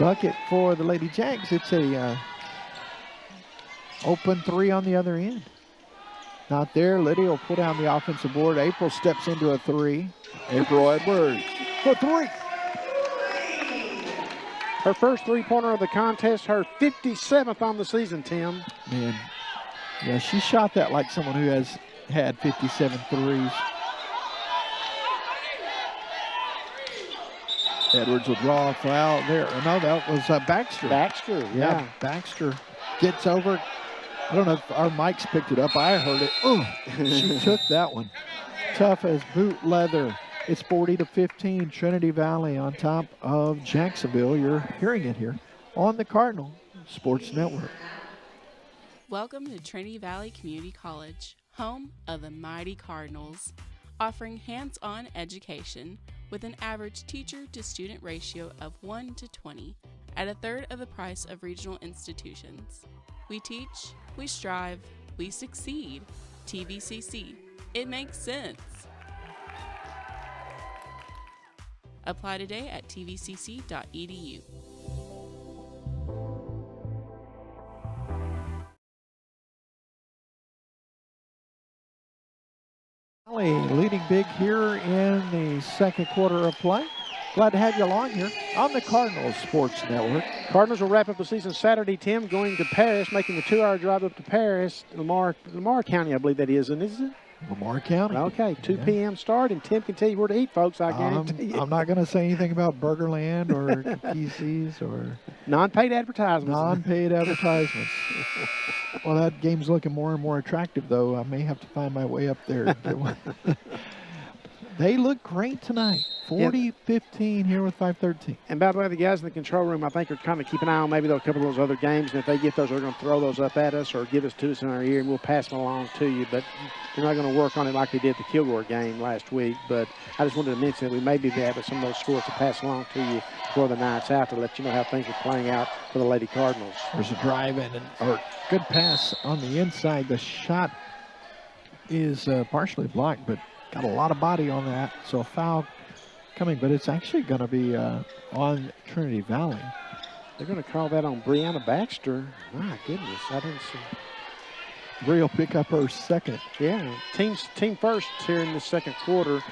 Bucket for the Lady Jags. It's a open 3 on the other end. Not there. Liddy will put down the offensive board. April steps into a 3. April Edwards for 3. Her first 3-pointer of the contest, her 57th on the season, Tim. Man, yeah, she shot that like someone who has had 57 threes. Edwards will draw a foul there. No, that was Baxter. Baxter, yeah. Baxter gets over. I don't know if our mics picked it up. I heard it. Oh, she took that one. Tough as boot leather. It's 40-15, Trinity Valley on top of Jacksonville. You're hearing it here on the Cardinal Sports Network. Welcome to Trinity Valley Community College, home of the Mighty Cardinals, offering hands-on education with an average teacher-to-student ratio of 1 to 20 at a third of the price of regional institutions. We teach, we strive, we succeed. TVCC. It makes sense. Apply today at tvcc.edu. Valley leading big here in the second quarter of play. Glad to have you along here on the Cardinals Sports Network. Cardinals will wrap up the season Saturday, Tim, going to Paris, making the 2-hour drive up to Paris, Lamar County, I believe that is, and is it? Lamar County. Okay, 2 p.m. start, and Tim can tell you where to eat, folks, I guarantee you. I'm not going to say anything about Burgerland or Kisses or... Non-paid advertisements. Non-paid advertisements. Well, that game's looking more and more attractive, though. I may have to find my way up there. They look great tonight. 40-15 here with 5:13. And by the way, the guys in the control room, I think, are kind of keeping an eye on maybe a couple of those other games. And if they get those, they're going to throw those up at us or give us to us in our ear, and we'll pass them along to you. But they're not going to work on it like they did the Kilgore game last week. But I just wanted to mention that we may be having some of those scores to pass along to you before the night's out to let you know how things are playing out for the Lady Cardinals. There's a drive in, or good pass on the inside. The shot is partially blocked, but got a lot of body on that. So a foul coming, but it's actually going to be on Trinity Valley. They're going to call that on Brianna Baxter. My goodness, I didn't see. Bree will pick up her second. Yeah, team first here in the second quarter.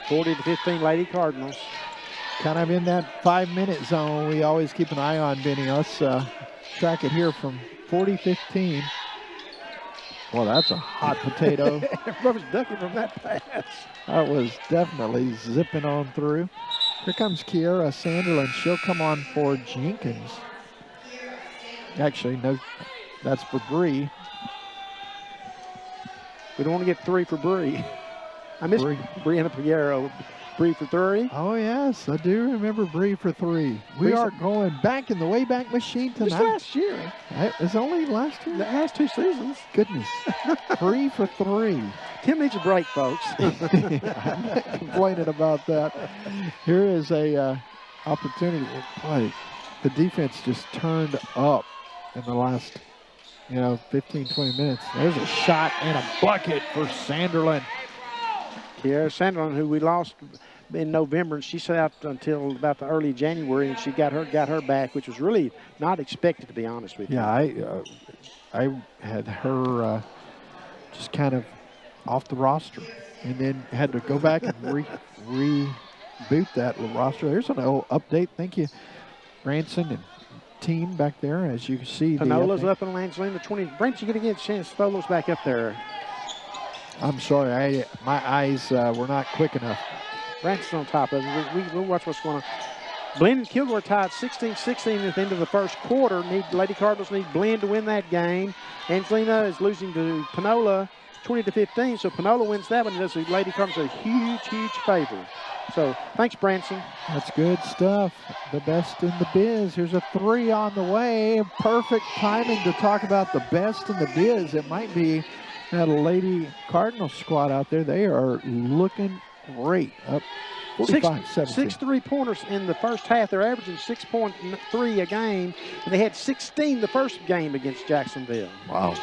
40-15 Lady Cardinals. Kind of in that 5-minute zone. We always keep an eye on, Benny. Let's track it here from 40-15. Well, that's a hot potato. Everybody's ducking from that pass. That was definitely zipping on through. Here comes Kiara Sanderlin. She'll come on for Jenkins. Actually, no, that's for Bree. We don't want to get 3 for Bree. I miss Brianna Piero. Bree for 3. Oh, yes, I do remember Bree for 3. We are going back in the Wayback Machine tonight. Just last year. It's only last year? The last 2 seasons. Goodness. 3 for 3. Tim needs a break, folks. I'm not complaining about that. Here is a opportunity. Boy, the defense just turned up in the last, 15, 20 minutes. There's a shot and a bucket for Sanderlin. Kiara Sanderlin, who we lost in November, and she sat out until about the early January, and she got her back, which was really not expected, to be honest with you. Yeah, I had her just kind of off the roster, and then had to go back and reboot that roster. There's an update. Thank you, Branson and team back there, as you can see. Pinola's up and Angelina 20. Brent, you going to get a chance to throw those back up there. I'm sorry, my eyes were not quick enough. Branson's on top of it. We'll watch what's going on. Blinn and Kilgore tied 16-16 at the end of the first quarter. Lady Cardinals need Blinn to win that game. Angelina is losing to Pinola 20-15, so Pinola wins that one. Does the Lady Cardinals a huge, huge favor. So thanks, Branson. That's good stuff. The best in the biz. Here's a 3 on the way. Perfect timing to talk about the best in the biz. It might be that Lady Cardinals squad out there. They are looking great. Up 45-17. 6 3-pointers in the first half. They're averaging 6.3 a game, and they had 16 the first game against Jacksonville. Wow. So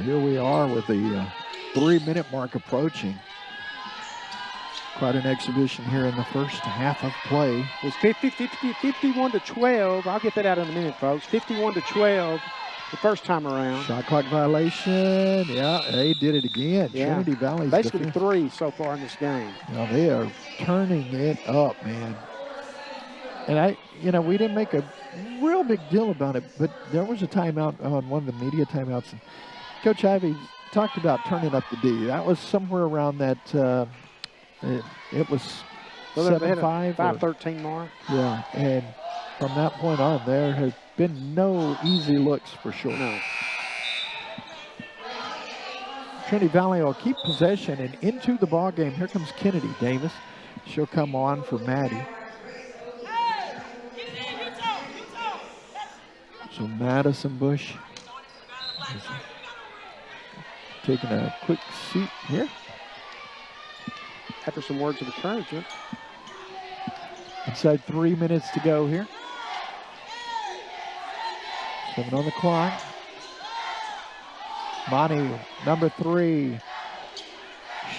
here we are with the 3-minute mark approaching. Quite an exhibition here in the first half of play. It was 51-12. I'll get that out in a minute, folks. 51-12 the first time around. Shot clock violation. Yeah, they did it again. Yeah. Trinity Valley's basically defense. 3 so far in this game. They are turning it up, man. And we didn't make a real big deal about it, but there was a timeout on one of the media timeouts. And Coach Ivey talked about turning up the D. That was somewhere around that. It was 7-5. 5-13 mark. Yeah, and from that point on, there has been no easy looks for sure. No. Trinity Valley will keep possession and into the ball game. Here comes Kennedy Davis. She'll come on for Maddie. So Madison Bush is taking a quick seat here. After some words of encouragement. Inside 3 minutes to go here. 7 on the clock. Monty, number 3,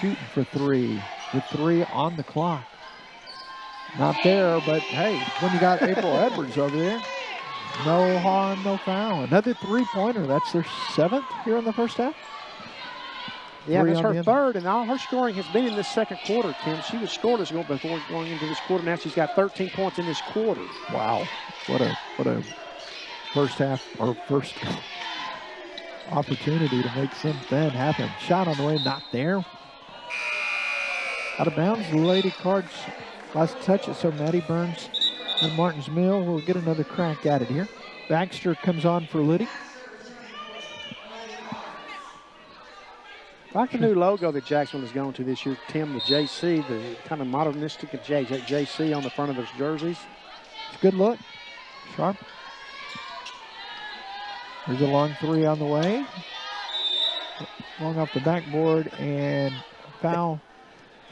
shooting for 3. with 3 on the clock. Not there, but hey, when you got April Edwards over there, no harm, no foul. Another 3-pointer. That's their 7th here in the first half. Yeah, 3 that's on her the 3rd, and all her scoring has been in this second quarter, Tim. She was scoreless before going into this quarter. Now she's got 13 points in this quarter. Wow, what a first half, or first opportunity to make something happen. Shot on the way, not there. Out of bounds, the Lady Cards last touch it, so Maddie Burns and Martins Mill will get another crack at it here. Baxter comes on for Liddy. I like the new logo that Jacksonville has gone to this year, Tim, the JC, the kind of modernistic of JC on the front of those jerseys. It's a good look. Sharp. There's a long 3 on the way. Long off the backboard and foul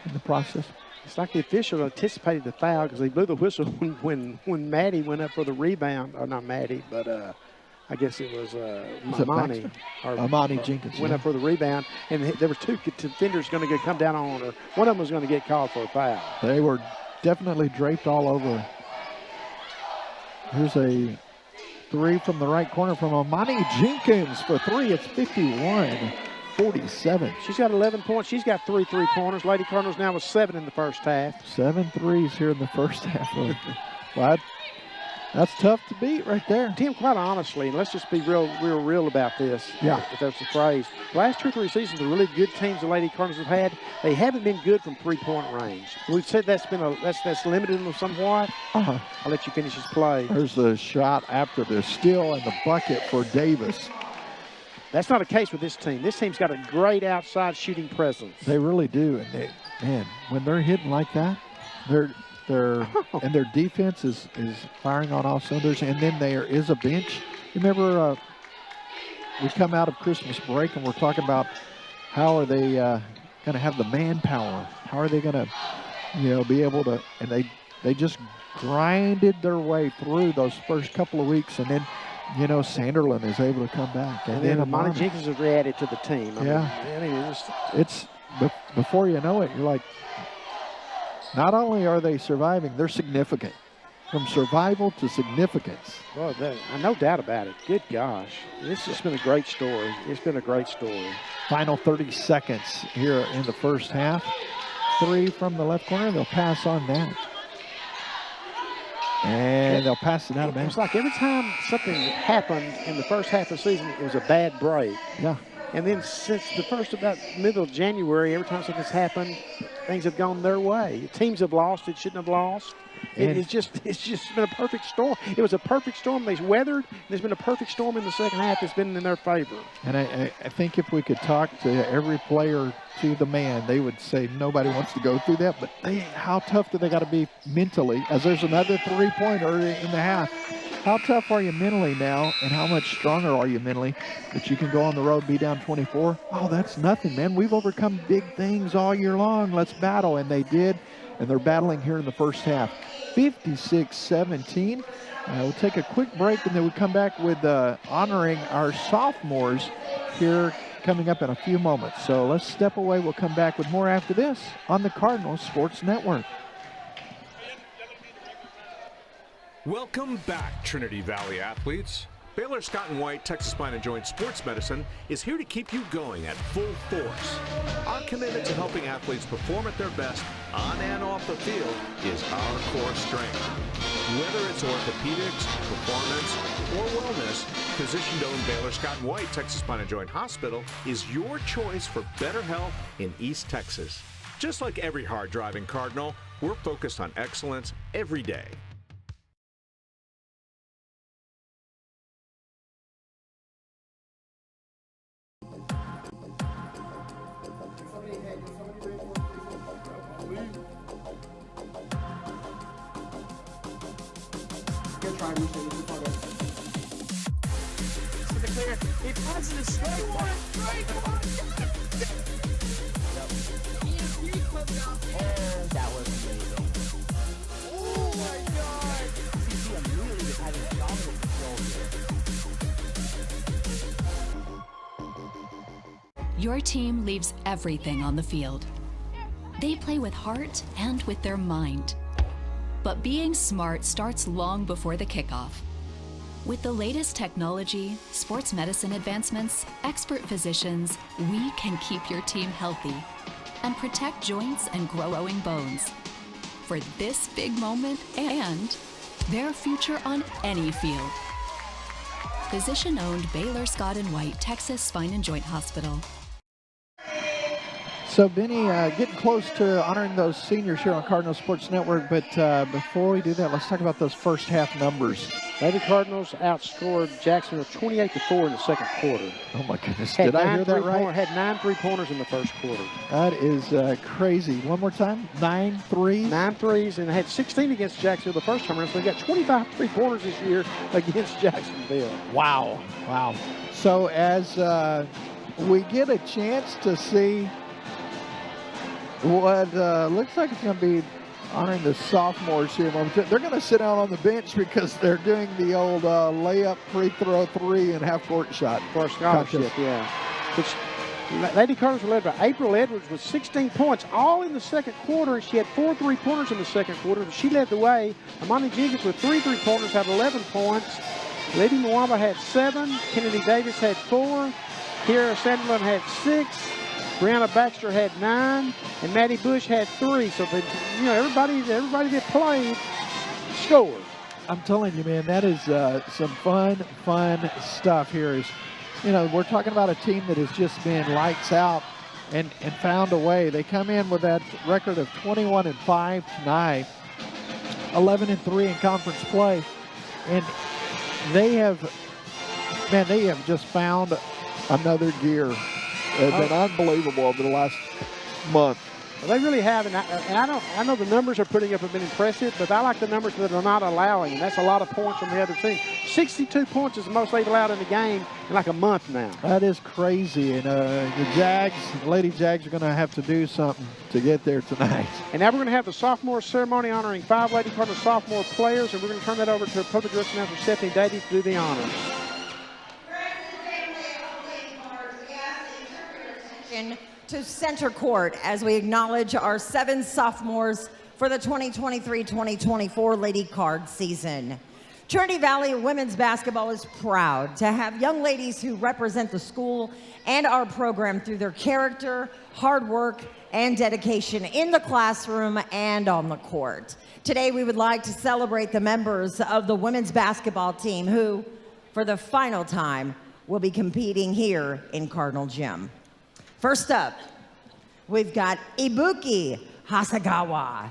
in the process. It's like the official anticipated the foul because they blew the whistle when Maddie went up for the rebound. Or not Maddie, but I guess it was Amani. Amani Jenkins. Went up for the rebound, and there were 2 defenders going to come down on her. One of them was going to get called for a foul. They were definitely draped all over her. Here's a 3 from the right corner from Amani Jenkins for 3. It's 51-47. She's got 11 points. She's got 3 3-pointers. Lady Cardinals now with 7 in the first half. 7 threes here in the first half. Well, that's tough to beat right there. Tim, quite honestly, and let's just be real about this. Yeah. If that's the phrase. Last 2 or 3 seasons, the really good teams the Lady Cardinals have had, they haven't been good from 3-point range. We've said that's limited them somewhat. I'll let you finish his play. There's the shot after the steal and the bucket for Davis. That's not the case with this team. This team's got a great outside shooting presence. They really do. And man, when they're hitting like that, and their defense is firing on all cylinders. And then there is a bench. Remember, we come out of Christmas break and we're talking about how are they going to have the manpower? How are they going to, be able to? And they just grinded their way through those first couple of weeks, and then. Sanderlin is able to come back. And then Amani Jenkins has added to the team. It's before you know it, you're like, not only are they surviving, they're significant. From survival to significance. Well, no doubt about it. Good gosh. This has been a great story. It's been a great story. Final 30 seconds here in the first half. 3 from the left corner. They'll pass on that. And they'll pass it out of bounds. It's like every time something happened in the first half of the season, it was a bad break. Yeah. And then since the about middle of January, every time something's happened, things have gone their way. Teams have lost it shouldn't have lost. It's just been a perfect storm. It was a perfect storm they weathered. There's been a perfect storm in the second half that's been in their favor. And I think if we could talk to every player to the man, they would say nobody wants to go through that. But how tough do they got to be mentally? As there's another 3-pointer in the half. How tough are you mentally now, and how much stronger are you mentally that you can go on the road, be down 24? Oh, that's nothing, man. We've overcome big things all year long. Let's battle. And they did, and they're battling here in the first half. 56-17. We'll take a quick break, and then we'll come back with honoring our sophomores here coming up in a few moments. So let's step away. We'll come back with more after this on the Cardinals Sports Network. Welcome back, Trinity Valley athletes. Baylor Scott & White Texas Spine & Joint Sports Medicine is here to keep you going at full force. Our commitment to helping athletes perform at their best on and off the field is our core strength. Whether it's orthopedics, performance, or wellness, physician-owned Baylor Scott & White Texas Spine & Joint Hospital is your choice for better health in East Texas. Just like every hard-driving Cardinal, we're focused on excellence every day. He passes it straight one. That was amazing. Oh my God. CCM really is having dominant control here. Your team leaves everything on the field. They play with heart and with their mind. But being smart starts long before the kickoff. With the latest technology, sports medicine advancements, expert physicians, we can keep your team healthy and protect joints and growing bones for this big moment and their future on any field. Physician-owned Baylor Scott & White Texas Spine and Joint Hospital. So, Benny, getting close to honoring those seniors here on Cardinal Sports Network, but before we do that, let's talk about those first half numbers. Lady Cardinals outscored Jacksonville 28-4 in the second quarter. Oh, my goodness. Did I hear that right? Had 9 3-pointers in the first quarter. That is crazy. One more time, 9 threes? 9 threes, and had 16 against Jacksonville the first time around, so they got 25 3-pointers this year against Jacksonville. Wow. Wow. So, as we get a chance to see what looks like it's going to be honoring the sophomores here. They're going to sit down on the bench because they're doing the old layup, free throw, 3 and half-court shot. For a scholarship, yeah. Which Lady Cardinals were led by April Edwards with 16 points, all in the second quarter. She had 4 3-pointers in the second quarter. She led the way. Amani Jenkins with 3 3-pointers had 11 points. Lady Mwamba had 7. Kennedy Davis had 4. Kiara Sandelin had 6. Brianna Baxter had 9, and Maddie Bush had 3. So that, everybody that played scored. I'm telling you, man, that is some fun stuff here. We're talking about a team that has just been lights out and found a way. They come in with that record of 21-5 tonight, 11-3 in conference play, and they have just found another gear. It's been unbelievable over the last month. Well, they really have, and I know the numbers they're putting up have been impressive, but I like the numbers that are not allowing, and that's a lot of points from the other team. 62 points is the most they've allowed in the game in like a month now. That is crazy, and the Lady Jags are going to have to do something to get there tonight. And now we're going to have the sophomore ceremony honoring 5 Lady Cardinals sophomore players, and we're going to turn that over to public address announcer Stephanie Davies to do the honors. To center court as we acknowledge our 7 sophomores for the 2023-2024 Lady Card season. Trinity Valley women's basketball is proud to have young ladies who represent the school and our program through their character, hard work, and dedication in the classroom and on the court. Today we would like to celebrate the members of the women's basketball team who, for the final time, will be competing here in Cardinal Gym. First up, we've got Ibuki Hasagawa.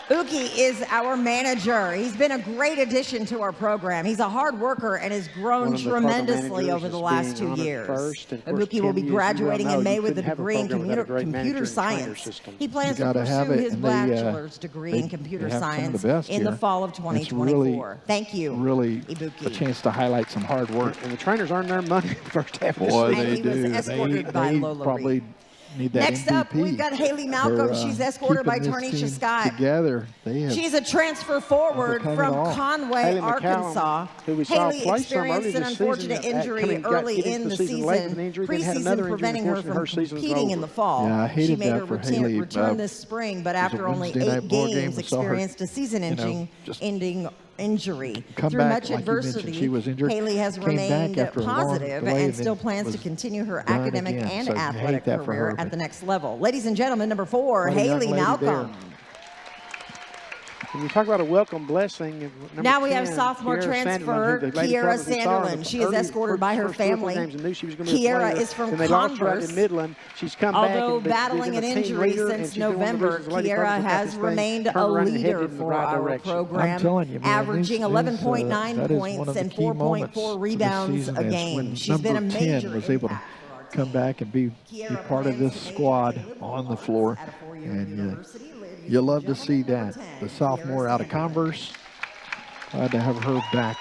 Uki is our manager. He's been a great addition to our program. He's a hard worker and has grown tremendously over the last 2 years. Ibuki will be graduating in May with a degree in computer science. He plans to pursue his bachelor's degree in computer science in the fall of 2024. Thank you, really Ibuki. A chance to highlight some hard work. And the trainers earn their money the first half of the Boy, season. they And he do. was escorted by Lola probably Reed. need that Next up, MVP. we've got Haley Malcolm. They're, She's escorted by keeping this Tarnisha team Scott. Together, they have She's a transfer forward overcome it from all. Conway, Haley McCallum, Arkansas. who we saw Haley play some early experienced an this season, unfortunate injury getting early into in the the season late with an season, injury, then had another preseason injury, preventing her unfortunately, from her season's competing in over. the fall. Yeah, I She hated made that her for Haley. return this spring, but it was after a only Wednesday 8 night ball game. games, We saw her, experienced a season-ending just injury. come Through back, much like you mentioned, adversity, she was injured, Haley has came back remained after a long positive delay and then still plans to was continue her done academic again. and So I hate athletic that for career her, at the but- next level. Ladies and gentlemen, number 4, What a young Haley lady Malcolm. When you talk about a welcome blessing, Now we have sophomore transfer Kiara Sanderlin. She is escorted by her family. Kiara is from Converse. In Midland. She's come back Although battling an injury since November, Kiara has remained a leader for our program, I'm telling you, man, averaging that 11.9 is one points of the and key moments 4.4 of the rebounds season a is game. when She's been a number major 10 was able to come back and be part of this squad on the floor, and you love to see that. The sophomore out of Converse, glad to have her back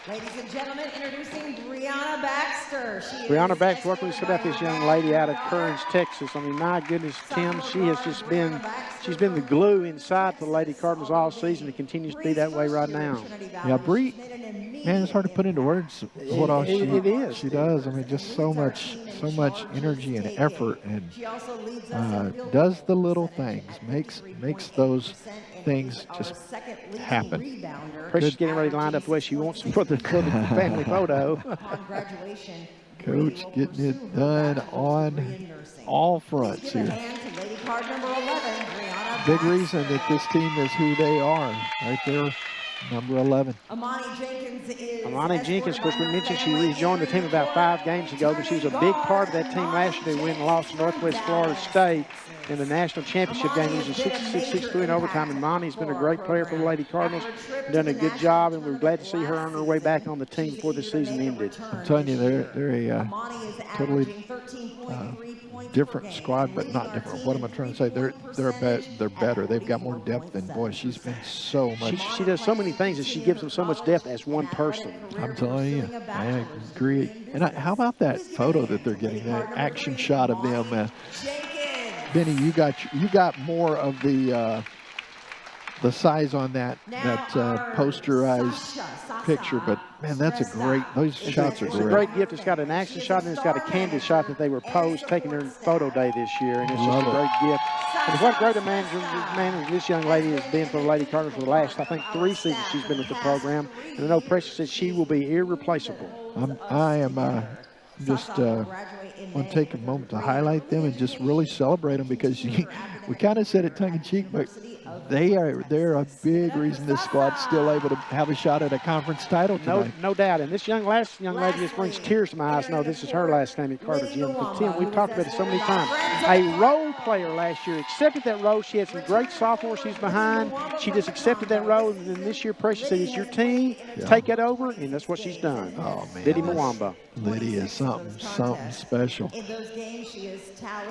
Ladies and gentlemen, introducing Brianna Baxter. Brianna Baxter, what can we say about this young lady out of Kearns, Texas? I mean, my goodness, Tim, she has just been, she's been the glue inside the Lady Cardinals all season and continues to be that way right now. Yeah, Bree, man, it's hard to put into words what all she does. I mean, just so much energy and effort, and does the little things, makes those things just happen. Precious getting ready to line up the way she wants for the family photo. Coach getting it done on all fronts here. Big reason that this team is who they are, right there, number 11. Amani Jenkins, of course, we mentioned she rejoined the team about 5 games ago, but she was a big part of that team last year. They went and lost to Northwest Florida State in the national championship game. It was a 66-63 in overtime, and Monty's been a great player for the Lady Cardinals, done a good job, and we're glad to see her on her way back on the team before the season ended. I'm telling you, they're a totally different squad, but not different. What am I trying to say? They're better. They've got more depth, and boy, she's been so much. She does so many things, and she gives them so much depth as one person. I'm telling you, I agree. And how about that photo that they're getting? That action shot of them. Benny, you got more of the size on that posterized picture, but man, that's a great. Those shots are great. It's a great gift. It's got an action shot and it's got a candid shot that they were posed taking their photo day this year, and it's just a great gift. And what greater manager this young lady has been for the Lady Cardinals for the last, I think, 3 seasons she's been with the program, and I know Precious said she will be irreplaceable. I am just want to take a moment to highlight them and just really celebrate them, because we kind of said it tongue-in-cheek, but they're a big reason this squad's still able to have a shot at a conference title tonight. No doubt. And this last young lady just brings tears to my eyes. No, this is her last name at Carter Gym. But Tim, we've talked about it so many times. A role player last year accepted that role. She had some great sophomores she's behind. She just accepted that role. And then this year, Precious said, it's your team. Yeah. Take it over. And that's what she's done. Oh, man. Liddy Mwamba. Liddy is something special.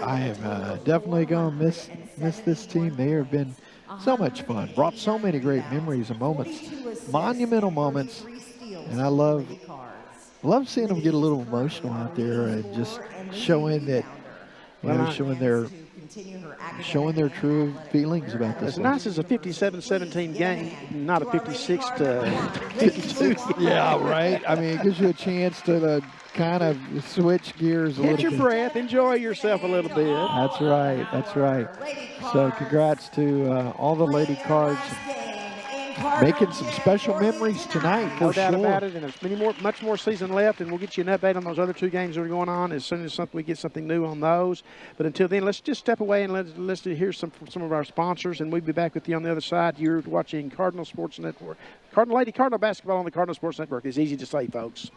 I am definitely going to miss this team. They have been so much fun, brought so many great memories and moments, monumental moments, and I love seeing them get a little emotional out there and just showing that, showing their true feelings about this. As nice as a 57-17 game, not a 56-52. Yeah, right. I mean, it gives you a chance to kind of switch gears a little bit. Catch your breath, enjoy yourself a little bit. That's right, that's right. So congrats to all the Lady Cards, making some special memories tonight, for sure. No doubt about it, and there's much more season left, and we'll get you an update on those other 2 games that are going on as soon as we get something new on those. But until then, let's just step away and let's hear some of our sponsors, and we'll be back with you on the other side. You're watching Cardinal Sports Network. Lady Cardinal basketball on the Cardinal Sports Network. It's easy to say, folks.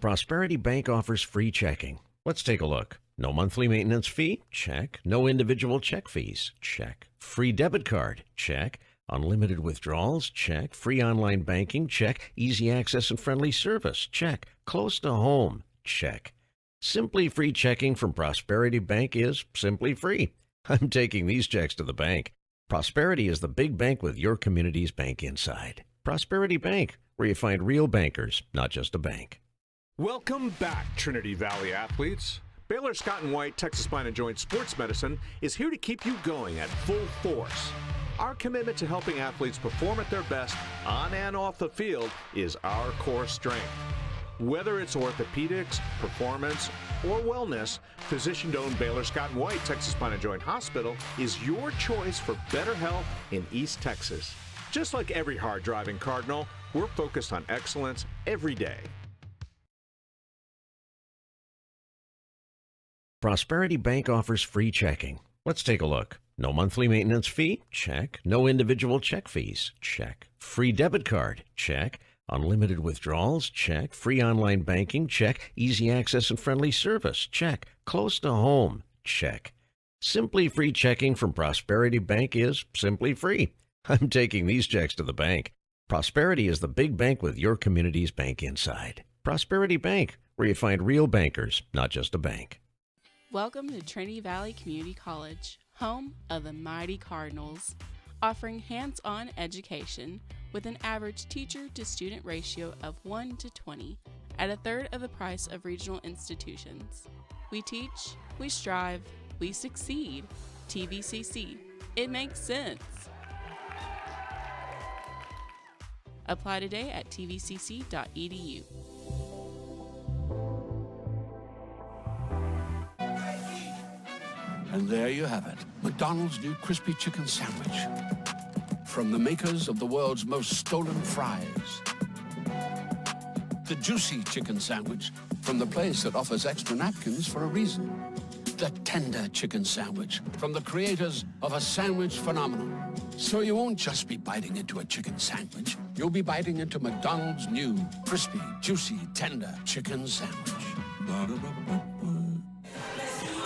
Prosperity Bank offers free checking. Let's take a look. No monthly maintenance fee? Check. No individual check fees? Check. Free debit card? Check. Unlimited withdrawals? Check. Free online banking? Check. Easy access and friendly service? Check. Close to home? Check. Simply free checking from Prosperity Bank is simply free. I'm taking these checks to the bank. Prosperity is the big bank with your community's bank inside. Prosperity Bank, where you find real bankers, not just a bank. Welcome back, Trinity Valley athletes. Baylor Scott & White Texas Spine and Joint Sports Medicine is here to keep you going at full force. Our commitment to helping athletes perform at their best on and off the field is our core strength. Whether it's orthopedics, performance, or wellness, physician-owned Baylor Scott & White Texas Spine and Joint Hospital is your choice for better health in East Texas. Just like every hard-driving Cardinal, we're focused on excellence every day. Prosperity Bank offers free checking. Let's take a look. No monthly maintenance fee? Check. No individual check fees? Check. Free debit card? Check. Unlimited withdrawals? Check. Free online banking? Check. Easy access and friendly service? Check. Close to home? Check. Simply free checking from Prosperity Bank is simply free. I'm taking these checks to the bank. Prosperity is the big bank with your community's bank inside. Prosperity Bank, where you find real bankers, not just a bank. Welcome to Trinity Valley Community College, home of the mighty Cardinals, offering hands-on education with an average teacher-to-student ratio of 1 to 20, at a third of the price of regional institutions. We teach, we strive, we succeed. TVCC. It makes sense. Apply today at tvcc.edu. And there you have it, McDonald's new crispy chicken sandwich. From the makers of the world's most stolen fries. The juicy chicken sandwich from the place that offers extra napkins for a reason. The tender chicken sandwich from the creators of a sandwich phenomenon. So you won't just be biting into a chicken sandwich. You'll be biting into McDonald's new crispy, juicy, tender chicken sandwich.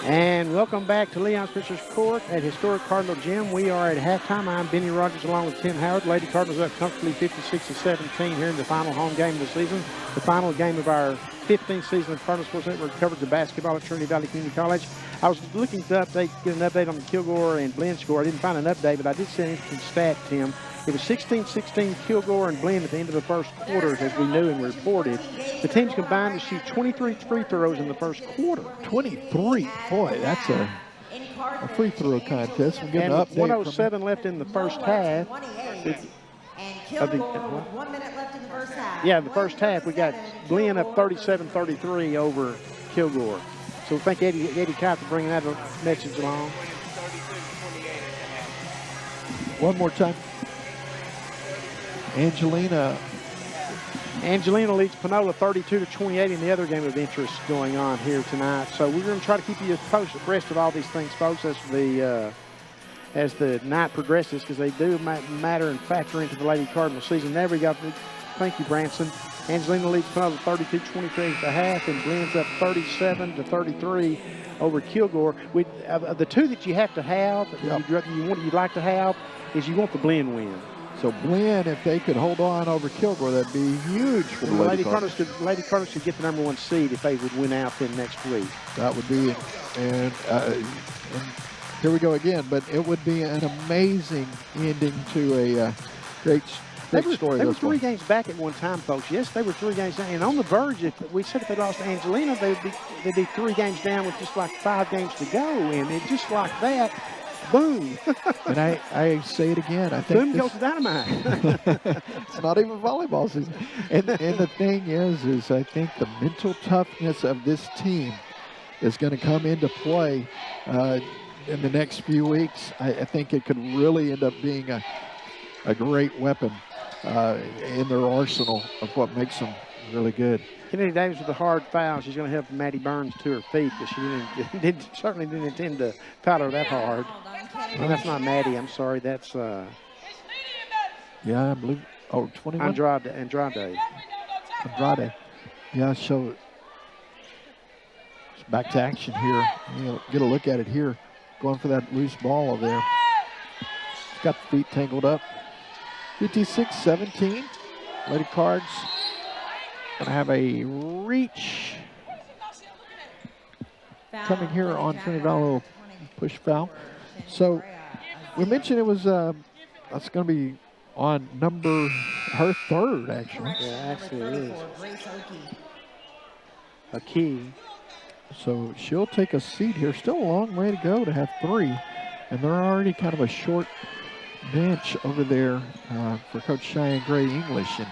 And welcome back to Leon Spencer's Court at historic Cardinal Gym. We are at halftime. I'm Benny Rogers along with Tim Howard. Lady Cardinals up comfortably 56-17 here in the final home game of the season. The final game of our 15th season of Cardinal Sports Network coverage of basketball at Trinity Valley Community College. I was looking to get an update on the Kilgore and Blinn score. I didn't find an update, but I did see an interesting stat, Tim. It was 16-16 Kilgore and Blinn at the end of the first quarter, as we knew and reported. The teams combined to shoot 23 free throws in the first quarter. 23. Boy, that's a free throw contest. We'll get an update. 107 left in the first half. And Kilgore with 1 minute left in the first half. Yeah, the first half, we got Blinn up 37-33 over Kilgore. So thank Eddie Kite for bringing that message along. One more time. Angelina leads Panola 32-28 in the other game of interest going on here tonight. So we're going to try to keep you abreast of all these things, folks, as the night progresses, because they do matter and factor into the Lady Cardinal season. There we go. Thank you, Branson. Angelina leads Panola 32-23 at the half, and Blinn's up 37-33 over Kilgore. The two that you have to have, you'd like to have, is you want the Blinn win. So Blinn, if they could hold on over Kilgore, that'd be huge for the Lady Cardinals. Lady Cardinals could get the #1 seed if they would win out then next week. That would be, and here we go again, but it would be an amazing ending to a great story. They were 3 games back at one time, folks. Yes, they were 3 games down. And on the verge, if they lost to Angelina, they'd be 3 games down with just like 5 games to go. And it just like that, boom. And I say it again. I think boom goes dynamite. It's not even volleyball season. And the thing is I think the mental toughness of this team is going to come into play in the next few weeks. I think it could really end up being a great weapon in their arsenal of what makes them really good. Kennedy Davis with a hard foul. She's going to help Maddie Burns to her feet, because she certainly didn't intend to foul her that hard. Well, that's not Maddie. I'm sorry. That's yeah, I believe. Oh, 21. Andrade. Yeah, so it's back to action here. You get a look at it here, going for that loose ball over there. She's got the feet tangled up. 56-17. Lady Cards gonna have a reach coming here on Trinity Valley, push foul. So we mentioned it was that's going to be on her third, actually. Yeah, actually it is. A key. So she'll take a seat here. Still a long way to go to have 3, and they're already kind of a short bench over there for Coach Cheyenne Gray English. And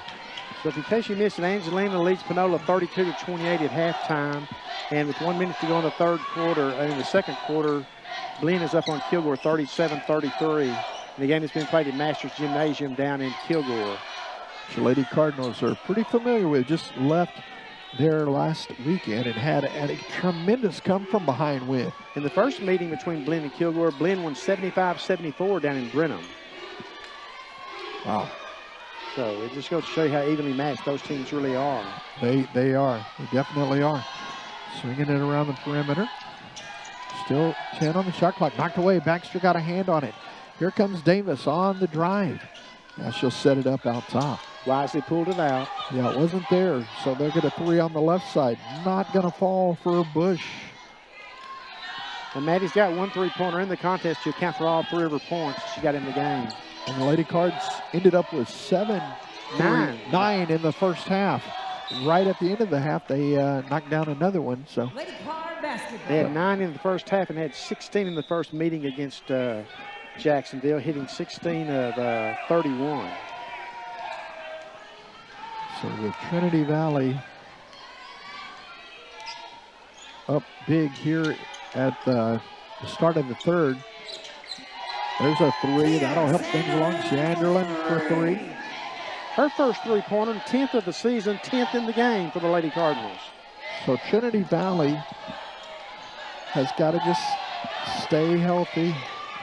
so in case you missed it, Angelina leads Panola 32-28 at halftime, and with 1 minute to go in the second quarter, Blinn is up on Kilgore 37-33. And the game has been played at Masters Gymnasium down in Kilgore. The Lady Cardinals are pretty familiar with, just left there last weekend and had a tremendous come-from-behind win. In the first meeting between Blinn and Kilgore, Blinn won 75-74 down in Brenham. Wow. So it just goes to show you how evenly matched those teams really are. They are. They definitely are. Swinging it around the perimeter. Still 10 on the shot clock. Knocked away. Baxter got a hand on it. Here comes Davis on the drive. Now she'll set it up out top. Wisely pulled it out. Yeah, it wasn't there. So they'll get a 3 on the left side. Not going to fall for a Bush. And Maddie's got 1 3-pointer in the contest to account for all 3 of her points she got in the game. And the Lady Cards ended up with 9 in the first half. Right at the end of the half, they knocked down another one. So Lady Card basketball. They had 9 in the first half and had 16 in the first meeting against Jacksonville, hitting 16 of 31. So with Trinity Valley up big here at the start of the third. There's a 3. That'll help things along. Chanderlin for 3. Her first three-pointer, 10th of the season, 10th in the game for the Lady Cardinals. So Trinity Valley has got to just stay healthy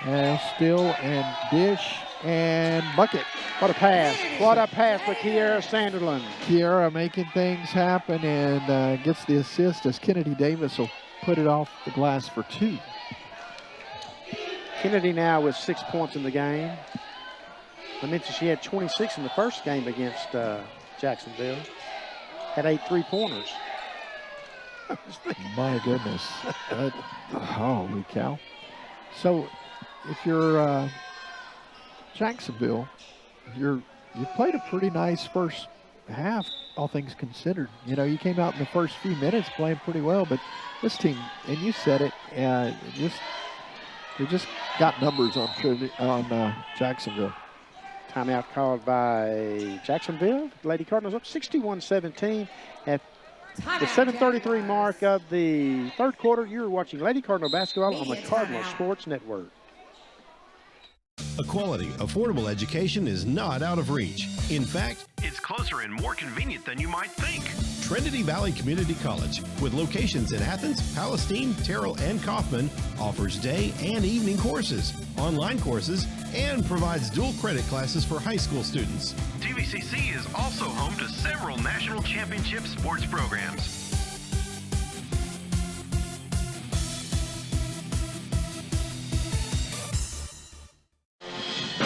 and still and dish and bucket. What a pass. What a pass for Kiara Sanderlin. Kiara making things happen and gets the assist as Kennedy Davis will put it off the glass for 2. Kennedy now with 6 points in the game. I mentioned she had 26 in the first game against Jacksonville. Had 8 3-pointers. My goodness. Holy cow. So if you're Jacksonville, you played a pretty nice first half, all things considered. You know, you came out in the first few minutes playing pretty well, but this team, and you said it, they just got numbers on Jacksonville. Timeout called by Jacksonville. Lady Cardinals up 61-17 at the 7:33 mark of the third quarter. You're watching Lady Cardinal basketball on the Cardinal Sports Network. A quality, affordable education is not out of reach. In fact, it's closer and more convenient than you might think. Trinity Valley Community College, with locations in Athens, Palestine, Terrell, and Kaufman, offers day and evening courses, online courses, and provides dual credit classes for high school students. TVCC is also home to several national championship sports programs.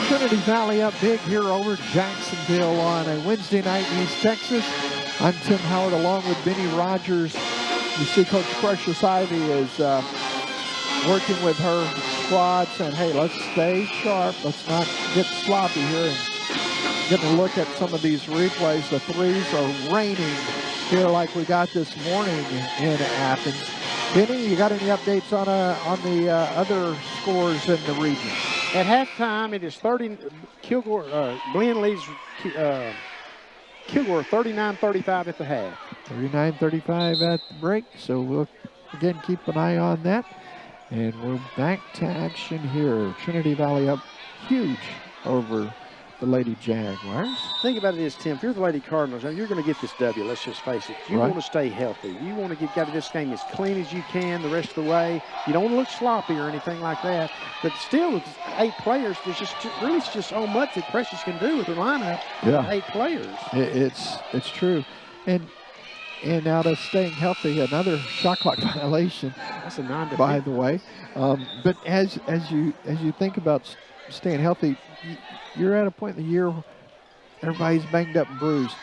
Trinity Valley up big here over Jacksonville on a Wednesday night in East Texas. I'm Tim Howard along with Benny Rogers. You see Coach Precious Ivy is working with her squad saying, hey, let's stay sharp. Let's not get sloppy here. And getting a look at some of these replays. The threes are raining here like we got this morning in Athens. Benny, you got any updates on the other scores in the region? At halftime, it is 30. Glenn leads Kilgore 39-35 at the half. 39-35 at the break. So we'll again keep an eye on that. And we're back to action here. Trinity Valley up huge over the Lady Jaguars. Think about it this, Tim. If you're the Lady Cardinals, you're going to get this W, let's just face it. You want to stay healthy. You want to get this game as clean as you can the rest of the way. You don't want to look sloppy or anything like that. But still, with 8 players, there's just so much that Precious can do with the lineup. Yeah. 8 players. It's true. And out of staying healthy, another shot clock violation. That's a 9 to by the way. But as you think about staying healthy, you're at a point in the year everybody's banged up and bruised.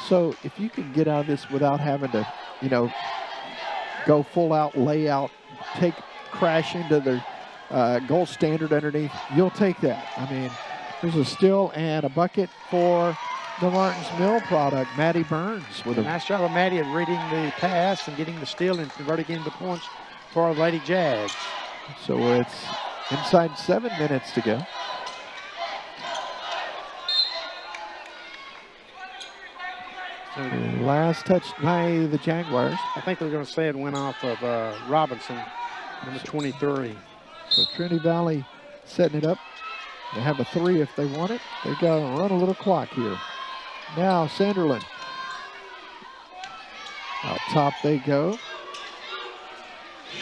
So if you can get out of this without having to, go full out, lay out, crash into the goal standard underneath, you'll take that. I mean, there's a steal and a bucket for the Martins Mill product. Maddie Burns with a nice job of Maddie of reading the pass and getting the steal and converting it into points for our Lady Jags. So it's inside 7 minutes to go. Last touch by the Jaguars. I think they're going to say it went off of Robinson, number 23. So Trinity Valley setting it up. They have a 3 if they want it. They got to run a little clock here. Now Sanderlin. Out top they go.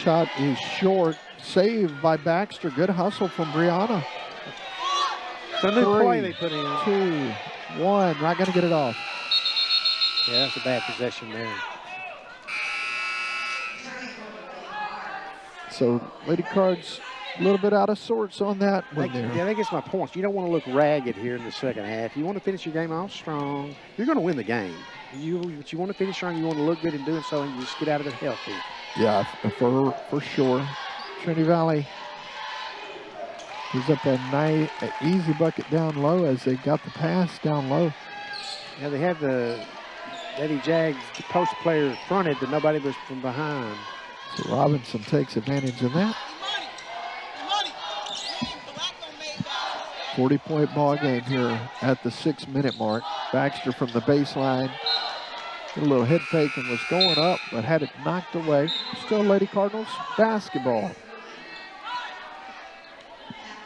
Shot is short. Saved by Baxter. Good hustle from Brianna. It's a new play they put in. 2, 1. Not going to get it off. Yeah, that's a bad possession there. So Lady Cards a little bit out of sorts on that one there. Yeah, that gets my points. You don't want to look ragged here in the second half. You want to finish your game off strong. You're going to win the game. But you want to finish strong. You want to look good in doing so, and you just get out of it healthy. Yeah, for sure. Trinity Valley Gives up a nice, easy bucket down low as they got the pass down low. Yeah, they had the Lady Jags post player fronted, but nobody was from behind. So Robinson takes advantage of that. 40-point ball game here at the 6-minute mark. Baxter from the baseline. Did a little head fake and was going up, but had it knocked away. Still Lady Cardinals basketball.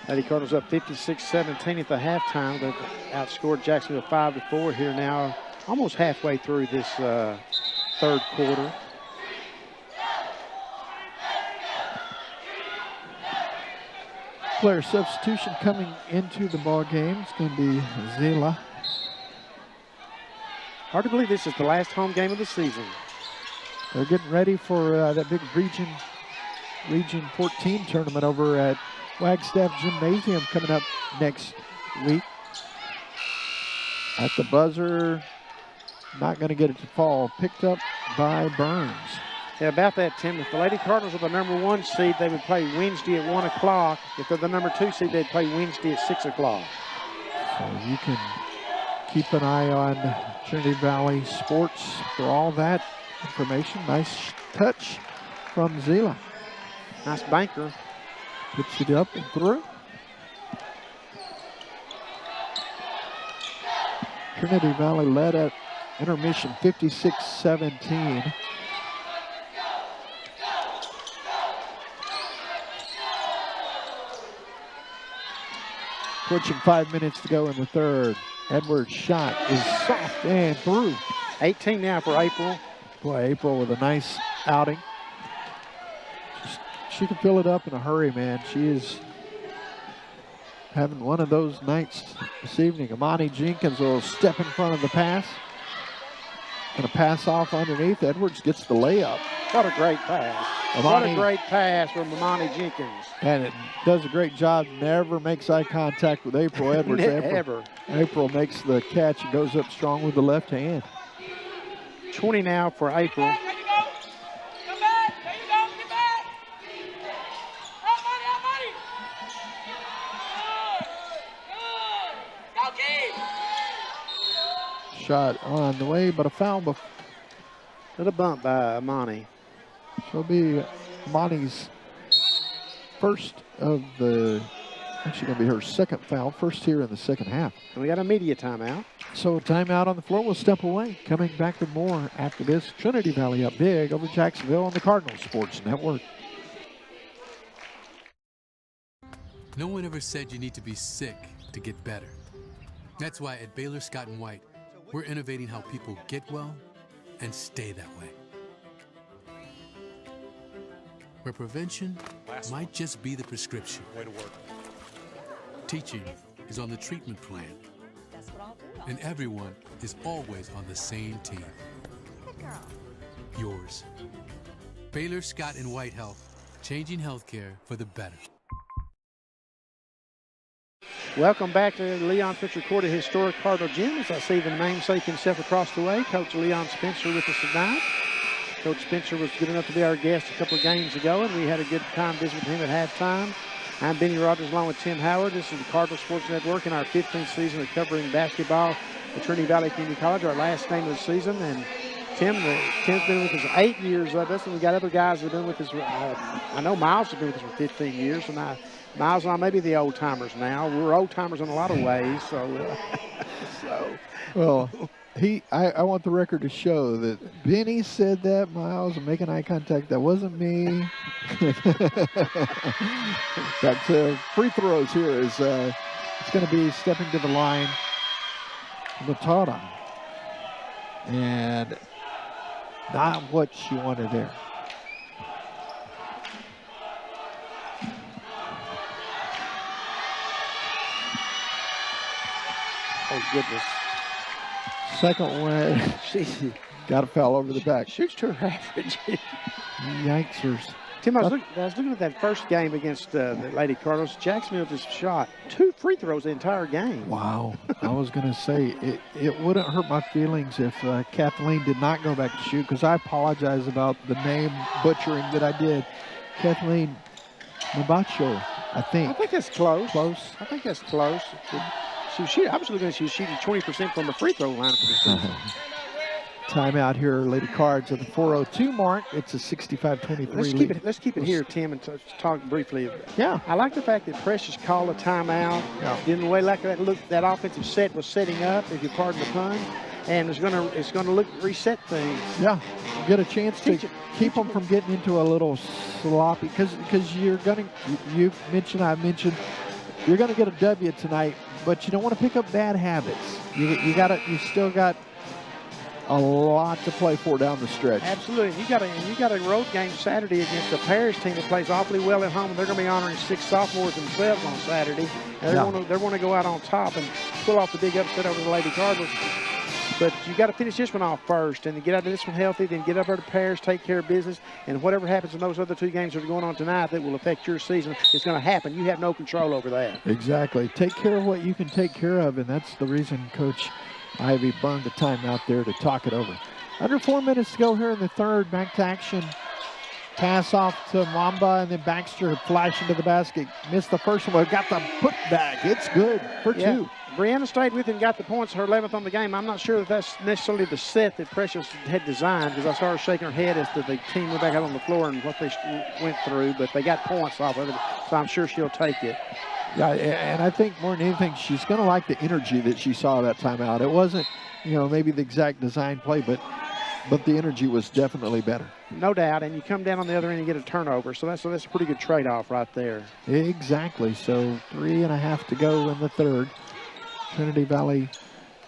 Lady Cardinals up 56-17 at the halftime. They've outscored Jacksonville 5-4 here now, almost halfway through this third quarter. Player substitution coming into the ball game. It's going to be Zila. Hard to believe this is the last home game of the season. They're getting ready for that big Region 14 tournament over at Wagstaff Gymnasium coming up next week. At the buzzer, not going to get it to fall. Picked up by Burns. Yeah, about that, Tim. If the Lady Cardinals are the number 1 seed, they would play Wednesday at 1 o'clock. If they're the number 2 seed, they'd play Wednesday at 6 o'clock. So you can keep an eye on Trinity Valley Sports for all that information. Nice touch from Zila. Nice banker. Puts it up and through. Trinity Valley led at intermission 56-17. Approaching 5 minutes to go in the third. Edwards' shot is soft and through. 18 now for April. Boy, April with a nice outing. She can fill it up in a hurry, man. She is having one of those nights this evening. Amani Jenkins will step in front of the pass. Gonna pass off underneath. Edwards gets the layup. What a great pass. What a great pass from Amani Jenkins. And it does a great job. Never makes eye contact with April Edwards. Never. April makes the catch and goes up strong with the left hand. 20 now for April. Shot on the way, but a foul. Little bump by Amani. So it'll be Amani's first of the, actually going to be her second foul, first here in the second half. And we got a media timeout. So timeout on the floor. We'll step away. Coming back with more after this. Trinity Valley up big over Jacksonville on the Cardinal Sports Network. No one ever said you need to be sick to get better. That's why at Baylor Scott & White, we're innovating how people get well and stay that way. Where prevention might just be the prescription. Way to work. Teaching is on the treatment plan. And everyone is always on the same team. Yours. Baylor Scott & White Health, changing healthcare for the better. Welcome back to Leon Spencer Court at Historic Cardinal Gym. As I see the namesake himself across the way, Coach Leon Spencer with us tonight. Coach Spencer was good enough to be our guest a couple of games ago, and we had a good time visiting with him at halftime. I'm Benny Rogers along with Tim Howard. This is the Cardinal Sports Network in our 15th season of covering basketball at Trinity Valley Community College, our last game of the season. And Tim's been with us 8 years of us, and we got other guys that have been with us. I know Miles has been with us for 15 years, and Miles and I may be the old timers now. We're old timers in a lot of ways, so. Well, I want the record to show that Benny said that, Miles, and making eye contact. That wasn't me. But free throws here is it's going to be stepping to the line, Latada, and not what she wanted there. Oh, goodness. Second one. She got a foul over the back. Shoots to her average. Yikesers. Tim, I was looking at that first game against the Lady Cardinals. Jacksonville just shot 2 free throws the entire game. Wow. I was going to say, it wouldn't hurt my feelings if Kathleen did not go back to shoot, because I apologize about the name butchering that I did. Kathleen Mabacho I think. I think that's close. Close. I think that's close. I was looking at she was shooting 20% from the free throw line for the season. Timeout here, Lady Cards at the 4:02 mark. It's a 65-23 lead. Let's keep it here, Tim, and talk briefly. Yeah. I like the fact that Precious called a timeout. Yeah. In the way like that offensive set was setting up, if you pardon the pun, and it's gonna reset things. Yeah. Get a chance to keep them from getting into a little sloppy because you've mentioned, I've mentioned, you're gonna get a W tonight, but you don't want to pick up bad habits. You still got a lot to play for down the stretch. Absolutely. You got a road game Saturday against a Parish team that plays awfully well at home, and they're going to be honoring 6 sophomores themselves on Saturday. And they want to go out on top and pull off the big upset over the Lady Cardinals. But you got to finish this one off first, and then get out of this one healthy, then get up there to Parish, take care of business, and whatever happens in those other 2 games that are going on tonight that will affect your season, it's going to happen. You have no control over that. Exactly. Take care of what you can take care of, and that's the reason Coach Ivy burned the time out there to talk it over. Under 4 minutes to go here in the third. Back to action. Pass off to Mamba, and then Baxter flashing to the basket. Missed the first one, but got the putback. It's good for 2. Brianna stayed with him, got the points, her 11th on the game. I'm not sure that that's necessarily the set that Precious had designed, because I saw her shaking her head as the team went back out on the floor and what they went through, but they got points off of it, so I'm sure she'll take it. Yeah, and I think more than anything, she's going to like the energy that she saw that timeout. It wasn't, maybe the exact design play, but the energy was definitely better. No doubt, and you come down on the other end and get a turnover, so that's a pretty good trade-off right there. Exactly, so 3.5 to go in the third. Trinity Valley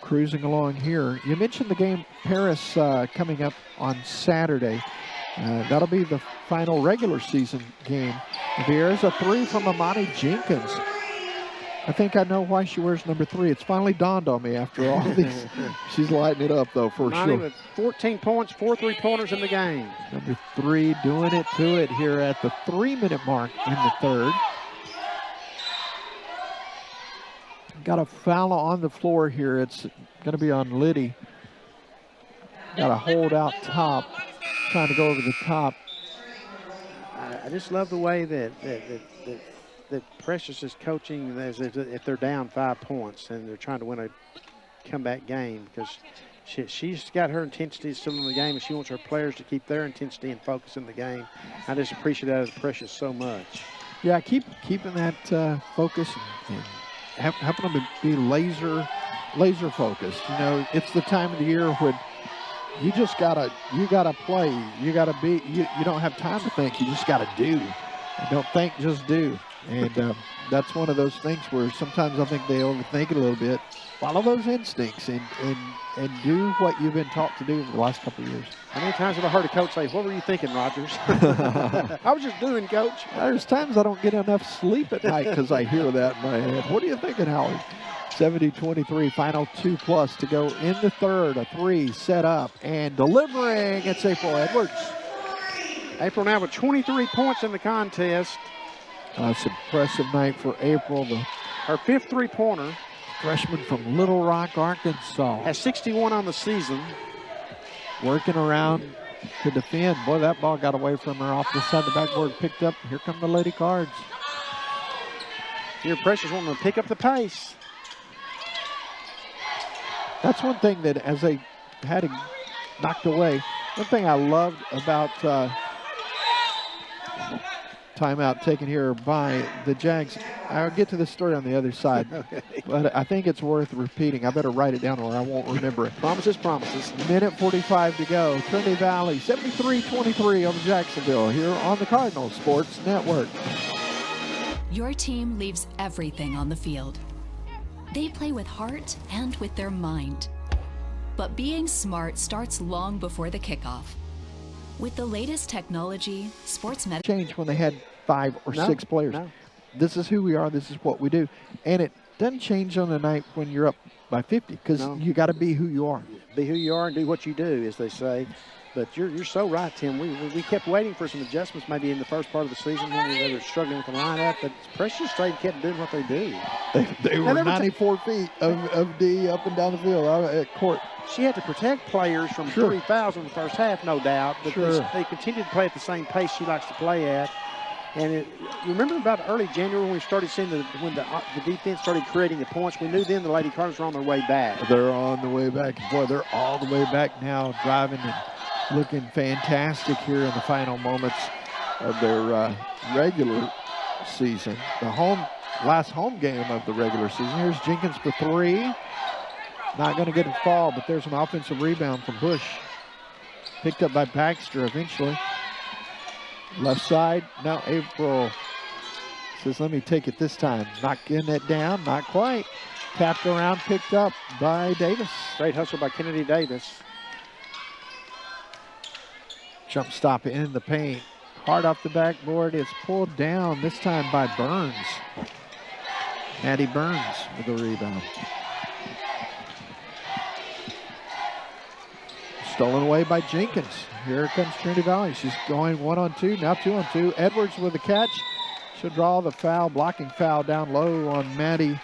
cruising along here. You mentioned the game Paris coming up on Saturday. That'll be the final regular season game. There's a 3 from Amani Jenkins. I think I know why she wears number 3. It's finally dawned on me after all these. She's lighting it up, though, for sure. With 14 points, 4 3-pointers in the game. Number 3 doing it to it here at the 3-minute mark in the third. Got a foul on the floor here. It's going to be on Liddy. Got a hold out top. Trying to go over the top. I just love the way that Precious is coaching as if they're down 5 points and they're trying to win a comeback game, because she's got her intensity still in the game, and she wants her players to keep their intensity and focus in the game. I just appreciate that as Precious so much. Yeah, keeping that focus and helping them to be laser focused. It's the time of the year when you gotta play. You gotta be. You don't have time to think. You just gotta do. Don't think, just do. And that's one of those things where sometimes I think they overthink it a little bit. Follow those instincts and do what you've been taught to do over the last couple of years. How many times have I heard a coach say, "What were you thinking, Rogers?" I was just doing, Coach. There's times I don't get enough sleep at night because I hear that in my head. What are you thinking, Howard? 70-23, final 2+ to go in the third. A 3 set up and delivering. It's April Edwards. April now with 23 points in the contest. It's an impressive night for April. Her 5th 3-pointer. Freshman from Little Rock, Arkansas. Has 61 on the season. Working around to defend. Boy, that ball got away from her off the side of the backboard. Picked up. Here come the Lady Cards. Here, Precious wanting to pick up the pace. That's one thing that as they had it knocked away, one thing I loved about timeout taken here by the Jags. I'll get to this story on the other side, Okay. But I think it's worth repeating. I better write it down or I won't remember it. Promises. Minute 45 to go. Trinity Valley 73-23 over Jacksonville here on the Cardinal Sports Network. Your team leaves everything on the field. They play with heart and with their mind. But being smart starts long before the kickoff. With the latest technology, sports medicine Change when they had 5 or 6 players. No. This is who we are. This is what we do. And it doesn't change on the night when you're up by 50 because you got to be who you are. Be who you are and do what you do, as they say. But you're so right, Tim. We kept waiting for some adjustments maybe in the first part of the season when they were struggling with the lineup, but Precious State kept doing what they do. They were 94 feet of D up and down the field at court. She had to protect players from 3 fouls in the first half, no doubt, but they continued to play at the same pace she likes to play at. And you remember about early January when we started seeing when the defense started creating the points, we knew then the Lady Cardinals were on their way back. They're on the way back. Boy, they're all the way back now, driving and looking fantastic here in the final moments of their regular season. The last home game of the regular season. Here's Jenkins for three. Not going to get a fall, but there's an offensive rebound from Bush. Picked up by Baxter eventually. Left side, now April says, let me take it this time. Not getting it down, not quite. Tapped around, picked up by Davis. Great hustle by Kennedy Davis. Jump stop in the paint. Hard off the backboard. It's pulled down, this time by Burns. Maddie Burns with the rebound. Stolen away by Jenkins. Here comes Trinity Valley. She's going 1-on-2, now 2-on-2. Edwards with the catch. She'll draw the foul, blocking foul down low on Maddie.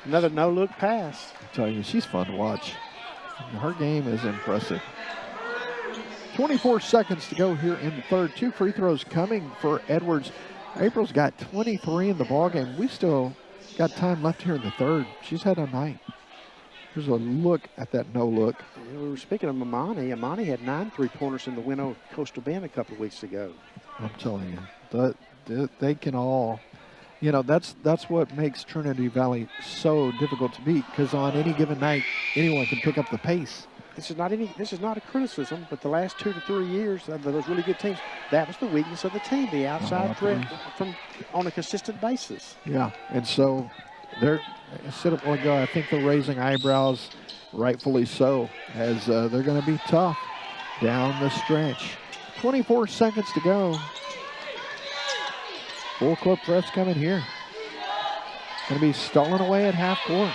Another no-look pass. I tell you, she's fun to watch. Her game is impressive. 24 seconds to go here in the third. 2 free throws coming for Edwards. April's got 23 in the ballgame. We still got time left here in the third. She's had a night. Here's a look at that no-look. We were speaking of Amani. Amani had 9 3-pointers in the win over Coastal Bend a couple of weeks ago. I'm telling you, they can all, you know, that's what makes Trinity Valley so difficult to beat, because on any given night, anyone can pick up the pace. This is not a criticism, but the last 2 to 3 years of those really good teams, that was the weakness of the team, the outside threat on a consistent basis. Yeah, and so they're I think they're raising eyebrows, rightfully so, as they're going to be tough down the stretch. 24 seconds to go. Full court press coming here. Going to be stolen away at half court.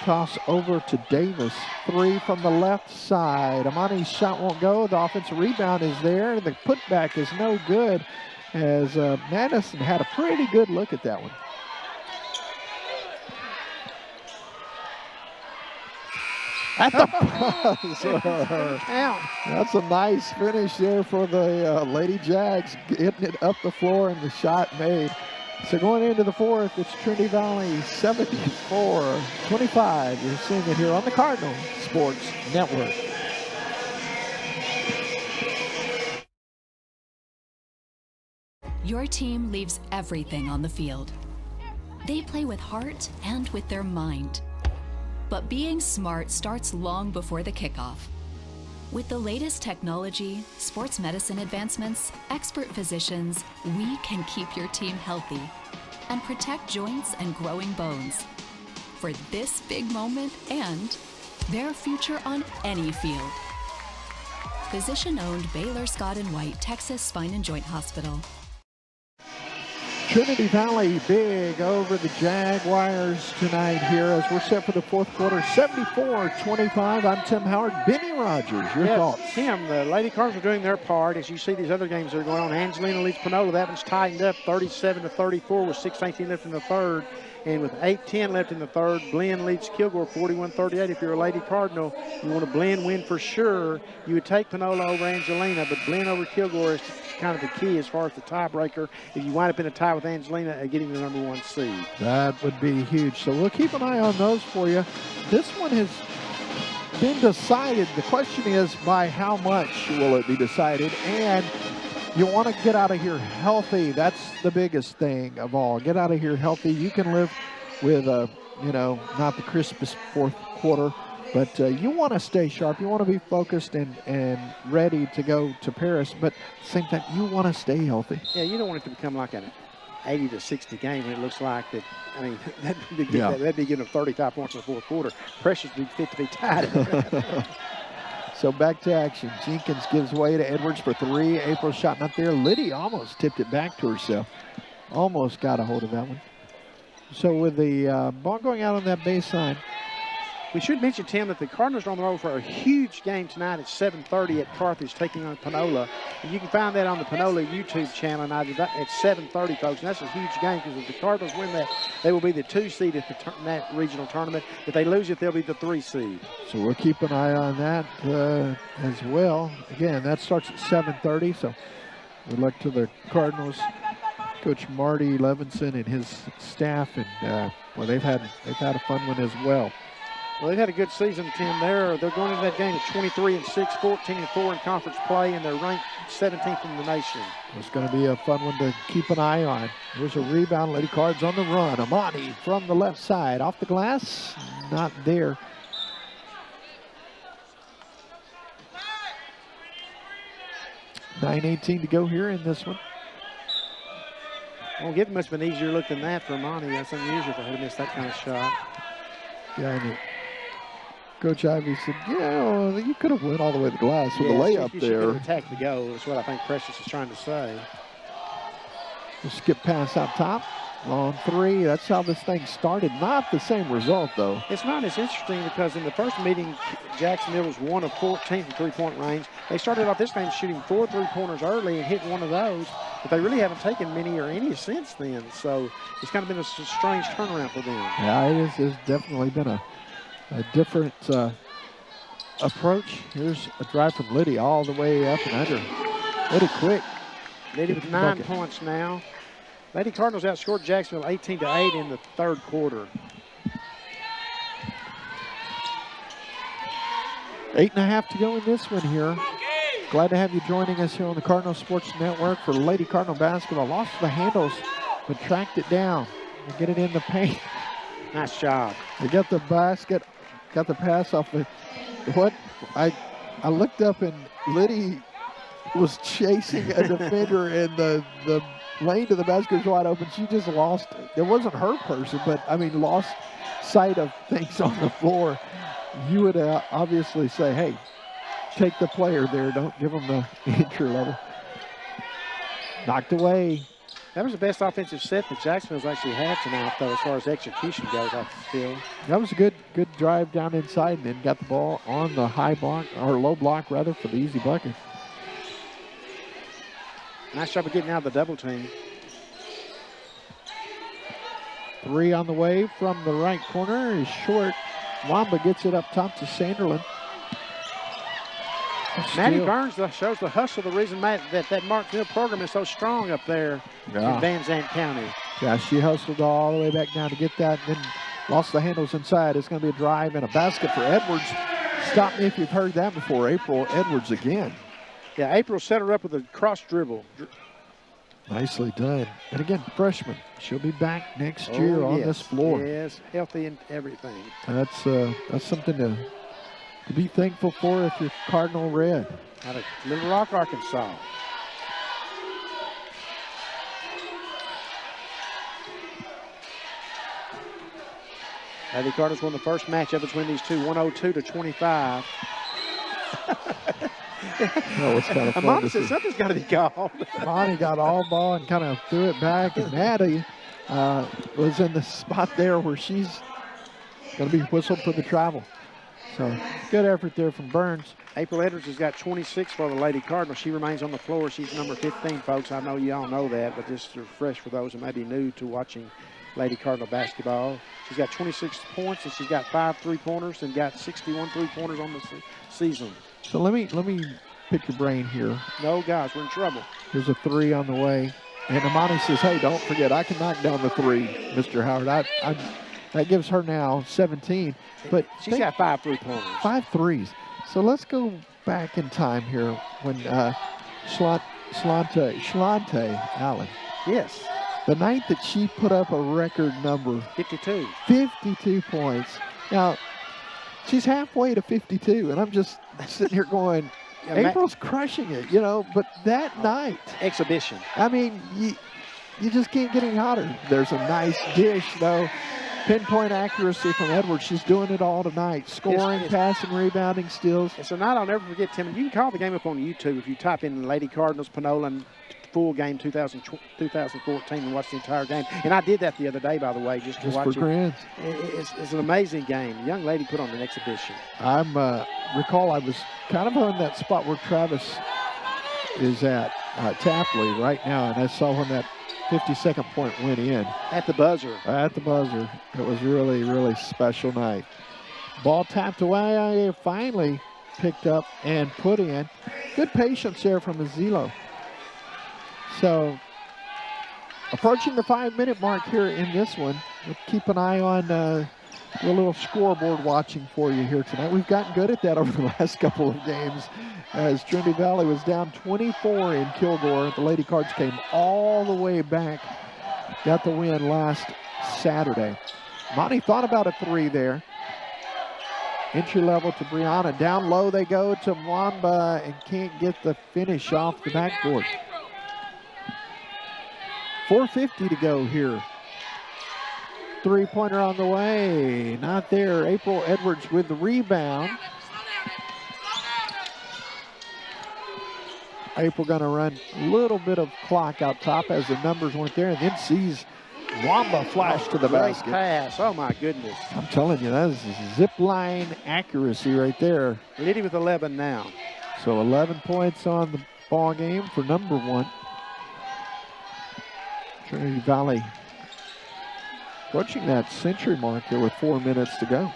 Toss over to Davis. 3 from the left side. Amani's shot won't go. The offensive rebound is there. The putback is no good, as Madison had a pretty good look at that one. At the buzzer. That's a nice finish there for the Lady Jags, getting it up the floor and the shot made. So going into the fourth, it's Trinity Valley 74-25. You're seeing it here on the Cardinal Sports Network. Your team leaves everything on the field. They play with heart and with their mind. But being smart starts long before the kickoff. With the latest technology, sports medicine advancements, expert physicians, we can keep your team healthy and protect joints and growing bones for this big moment and their future on any field. Physician-owned Baylor Scott & White Texas Spine and Joint Hospital. Trinity Valley big over the Jaguars tonight here as we're set for the fourth quarter. 74-25. I'm Tim Howard. Benny Rogers, your thoughts? Tim, the Lady Cardinals are doing their part. As you see these other games that are going on, Angelina leads Panola. That one's tightened up 37-34 with 6:18 left in the third. And with 8:10 left in the third, Blinn leads Kilgore 41-38. If you're a Lady Cardinal, you want a Blinn win for sure. You would take Panola over Angelina, but Blinn over Kilgore is kind of the key as far as the tiebreaker. If you wind up in a tie with Angelina, getting the number 1 seed. That would be huge. So we'll keep an eye on those for you. This one has been decided. The question is, by how much will it be decided? And you want to get out of here healthy. That's the biggest thing of all. Get out of here healthy. You can live with, not the crispest fourth quarter, but you want to stay sharp. You want to be focused and ready to go to Paris, but at the same time, you want to stay healthy. Yeah, you don't want it to become like an 80-60 game when it looks like that. I mean, that'd be giving them 35 points in the fourth quarter. Pressure's be fit to be tied. So back to action. Jenkins gives way to Edwards for 3. April shot not there. Liddy almost tipped it back to herself. Almost got a hold of that one. So with the ball going out on that baseline, we should mention, Tim, that the Cardinals are on the road for a huge game tonight at 7:30 at Carthage, taking on Panola. And you can find that on the Panola YouTube channel at 7:30, folks. And that's a huge game because if the Cardinals win that, they will be the 2 seed at that regional tournament. If they lose it, they'll be the 3 seed. So we'll keep an eye on that as well. Again, that starts at 7:30. So Good luck to the Cardinals. Coach Marty Levinson and his staff, and well, they've had a fun one as well. Well, they've had a good season, Tim. They're going into that game at 23-6, 14-4 in conference play, and they're ranked 17th in the nation. It's going to be a fun one to keep an eye on. Here's a rebound. Lady Cards on the run. Amani from the left side. Off the glass. Not there. $9:18 to go here in this one. Well, it must have been easier look than that for Amani. That's unusual for her to miss that kind of shot. Yeah, I know. Coach Ivy said, yeah, you could have went all the way to the glass with a layup she there. could have attacked the goal. That's what I think Precious is trying to say. We'll skip pass out top. Long three. That's how this thing started. Not the same result, though. It's not as interesting because in the first meeting, Jacksonville was 1 of 14 from three-point range. They started off this game shooting 4 three-pointers early and hit one of those, but they really haven't taken many or any since then. So it's kind of been a strange turnaround for them. Yeah, it's definitely been a different approach. Here's a drive from Liddy all the way up and under. Liddy quick. Liddy with 9 points now. Lady Cardinals outscored Jacksonville 18-8 in the third quarter. 8.5 to go in this one here. Glad to have you joining us here on the Cardinal Sports Network for Lady Cardinal basketball. Lost the handles, but tracked it down and get it in the paint. Nice job. They got the basket, got the pass off of what I looked up and Liddy was chasing a defender and the lane to the basket was wide open. She just lost it. It wasn't her person, but I mean, lost sight of things on the floor. You would obviously say, hey, take the player there. Don't give them the entry level. Knocked away. That was the best offensive set that Jacksonville's actually had tonight, though, as far as execution goes, I feel. That was a good drive down inside and then got the ball on the high block, or low block, rather, for the easy bucket. Nice job of getting out of the double team. 3 on the way from the right corner is short. Wamba gets it up top to Sanderlin. Maddie Burns shows the hustle, the reason that Mark Mill program is so strong up there in Van Zandt County. Yeah, she hustled all the way back down to get that and then lost the handles inside. It's going to be a drive and a basket for Edwards. Stop me if you've heard that before. April Edwards again. Yeah, April set her up with a cross dribble. Nicely done. And again, freshman. She'll be back next year on this floor. Yes, healthy and everything. And that's something to be thankful for if you're Cardinal Red. Out of Little Rock, Arkansas. Lady Cardinals won the first matchup between these two, 102-25. That was kind of fun. Amani said something's got to be called. Amani got all ball and kind of threw it back, and Maddie was in the spot there where she's going to be whistled for the travel. So good effort there from Burns. April Edwards has got 26 for the Lady Cardinals. She remains on the floor. She's number 15, folks. I know you all know that, but just to refresh for those who may be new to watching Lady Cardinal basketball. She's got 26 points, and she's got 5 three-pointers and got 61 three-pointers on the season. So let me pick your brain here. No, guys, we're in trouble. There's a 3 on the way. And Amani says, hey, don't forget, I can knock down the 3, Mr. Howard. That gives her now 17. But she's got 5 three-pointers. 5 threes. So let's go back in time here when Shlante Allen. Yes. The night that she put up a record number. 52. 52 points. Now, she's halfway to 52, and I'm just sitting here going, April's crushing it, you know, but that night. Exhibition. I mean, you just can't get any hotter. There's a nice dish, though. Pinpoint accuracy from Edwards. She's doing it all tonight. Scoring, passing, rebounding, steals. It's a night I'll never forget, Tim. You can call the game up on YouTube if you type in Lady Cardinals, Panola, full game 2014 and watch the entire game. And I did that the other day, by the way, just to watch it. Grants. It's an amazing game. The young lady put on an exhibition. Recall I was kind of on that spot where Travis is at, Tapley right now, and I saw when that 52nd point went in. At the buzzer. At the buzzer. It was really, really special night. Ball tapped away, finally picked up and put in. Good patience there from Azilo. So approaching the 5-minute mark here in this one. We'll keep an eye on the little scoreboard watching for you here tonight. We've gotten good at that over the last couple of games as Trinity Valley was down 24 in Kilgore. The Lady Cards came all the way back, got the win last Saturday. Monty thought about a three there. Entry level to Brianna. Down low they go to Mwamba and can't get the finish off the backboard. 4:50 to go here. Three-pointer on the way. Not there. April Edwards with the rebound. April going to run a little bit of clock out top as the numbers weren't there, and then sees Wamba flash to the Great basket. pass. Oh, my goodness. I'm telling you, that is zip line accuracy right there. Liddy with 11 now. So 11 points on the ball game for number one. Trinity Valley approaching that century mark here with 4 minutes to go.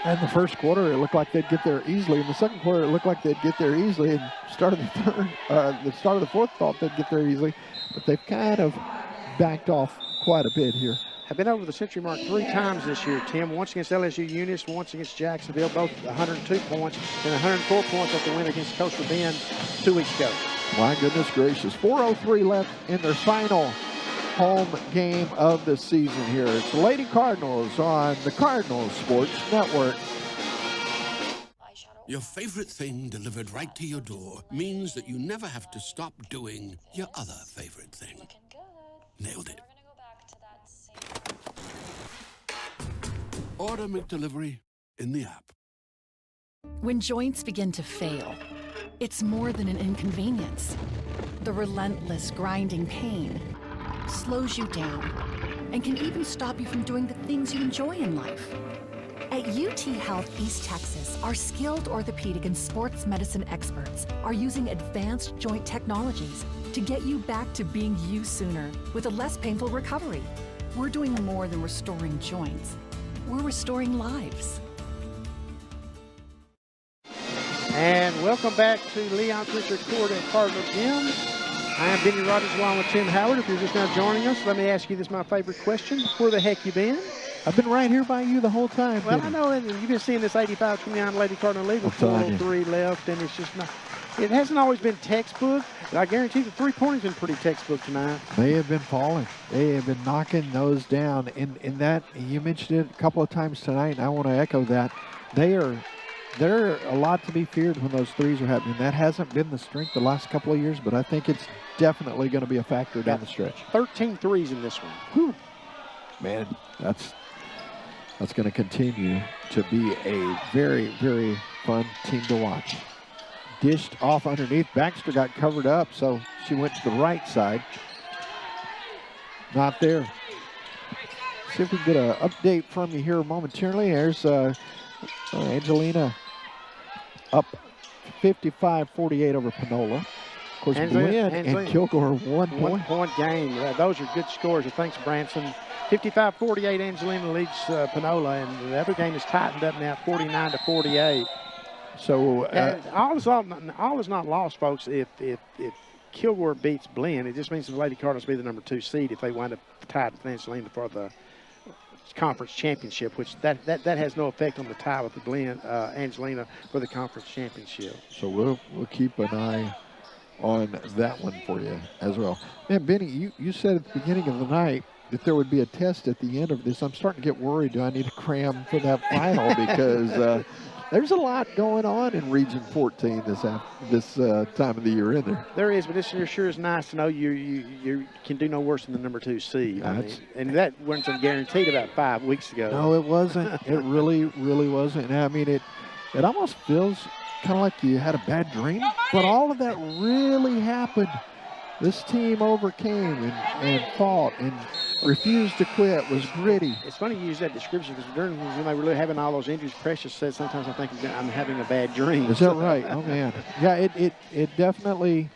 And the first quarter, it looked like they'd get there easily. In the second quarter, it looked like they'd get there easily. And start of the third, the start of the fourth, thought they'd get there easily. But they've kind of backed off quite a bit here. Have been over the century mark 3 times this year, Tim. Once against LSU Eunice, once against Jacksonville, both 102 points, and 104 points at the win against Coastal Bend 2 weeks ago. My goodness gracious. 4:03 left in their final home game of the season here. It's the Lady Cardinals on the Cardinals Sports Network. Your favorite thing delivered right to your door means that you never have to stop doing your other favorite thing. Nailed it. Order McDelivery in the app. When joints begin to fail, it's more than an inconvenience. The relentless grinding pain slows you down and can even stop you from doing the things you enjoy in life. At UT Health East Texas, our skilled orthopedic and sports medicine experts are using advanced joint technologies to get you back to being you sooner with a less painful recovery. We're doing more than restoring joints. We're restoring lives. And welcome back to Leon's Richard Court at Cardinal Gym. I am Benny Rogers along with Tim Howard. If you're just now joining us, let me ask you this, my favorite question. Where the heck you been? I've been right here by you the whole time. Well, Benny. I know, and you've been seeing this 85-29 Lady Cardinal League with 4:03 left, and it's just not, it hasn't always been textbook, but I guarantee the three-pointer's been pretty textbook tonight. They have been falling. They have been knocking those down. In that, you mentioned it a couple of times tonight, and I want to echo that. They're a lot to be feared when those threes are happening. That hasn't been the strength the last couple of years, but I think it's definitely going to be a factor down the stretch. 13 threes in this one. Whew. Man, that's going to continue to be a very, very fun team to watch. Dished off underneath. Baxter got covered up, so she went to the right side. Not there. See if we can get an update from you here momentarily. There's Angelina up 55-48 over Panola. Of course, Glenn and Kilgore 1 point. 1 point game. Those are good scores. Thanks, Branson. 55-48, Angelina leads Panola, and the other game is tightened up now, 49-48. So all is not lost, folks. If Kilgore beats Glenn, it just means the Lady Cardinals will be the number 2 seed if they wind up tied with Angelina for the conference championship, which that has no effect on the tie with the Glenn Angelina for the conference championship. So we'll keep an eye on that one for you as well. Man, Benny, you said at the beginning of the night that there would be a test at the end of this. I'm starting to get worried. Do I need to cram for that final? Because there's a lot going on in Region 14 this time of the year, isn't there? There is, but this sure is nice to know you can do no worse than the number 2 seed. And that wasn't guaranteed about 5 weeks ago. No, it wasn't. It really, really wasn't. I mean, it almost feels kind of like you had a bad dream, but all of that really happened. This team overcame and fought and refused to quit, was gritty. It's funny you use that description because during when they were really having all those injuries, Precious said sometimes I think I'm having a bad dream. Is that right? Oh, man. Yeah, it definitely,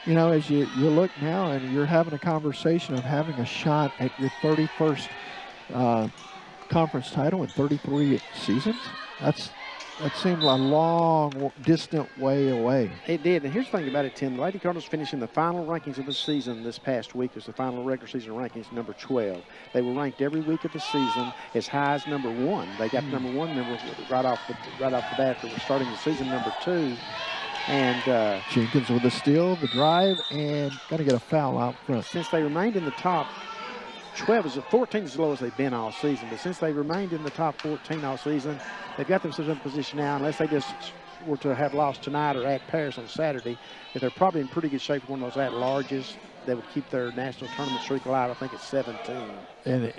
you know, as you look now and you're having a conversation of having a shot at your 31st conference title in 33 seasons, That seemed a long, distant way away. It did. And here's the thing about it, Tim. The Lady Cardinals finished in the final rankings of the season this past week. It was the final regular season rankings, number 12. They were ranked every week of the season as high as number 1. They got number 1 numbers right off the bat. They were starting the season number 2. And Jenkins with the steal, the drive, and going to get a foul out front. Since they remained in the top 14 is as low as they've been all season, but since they remained in the top 14 all season, they've got themselves in position now, unless they just were to have lost tonight or at Paris on Saturday, that they're probably in pretty good shape for one of those at-larges that would keep their national tournament streak alive. I think it's 17. And,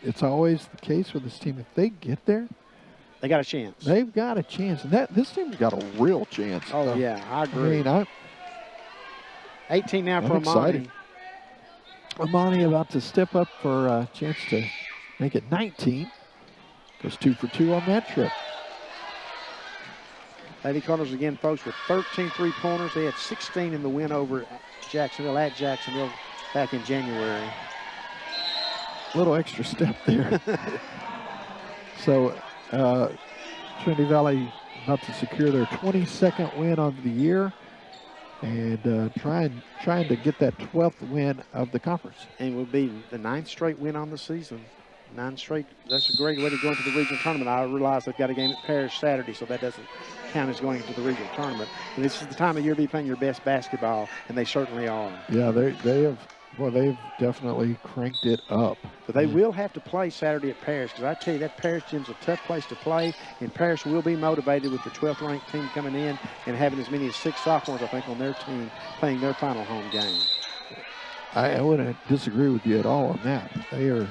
it's always the case with this team. If they get there, they got a chance. They've got a chance. And this team's got a real chance. Oh, yeah, I agree. 18 now for Amani. Amani about to step up for a chance to make it 19. Goes 2 for 2 on that trip. Lady Cardinals again, folks, with 13 three-pointers. They had 16 in the win over Jacksonville, at Jacksonville, back in January. Little extra step there. So Trinity Valley about to secure their 22nd win of the year. And trying to get that 12th win of the conference. And it will be the 9th straight win on the season. 9 straight. That's a great way to go into the regional tournament. I realize they've got a game at Paris Saturday, so that doesn't count as going into the regional tournament. And this is the time of year to be playing your best basketball, and they certainly are. Yeah, they've definitely cranked it up. But they will have to play Saturday at Paris, because I tell you, that Paris gym's a tough place to play, and Paris will be motivated with the 12th ranked team coming in and having as many as 6 sophomores, I think, on their team playing their final home game. I wouldn't disagree with you at all on that. They are,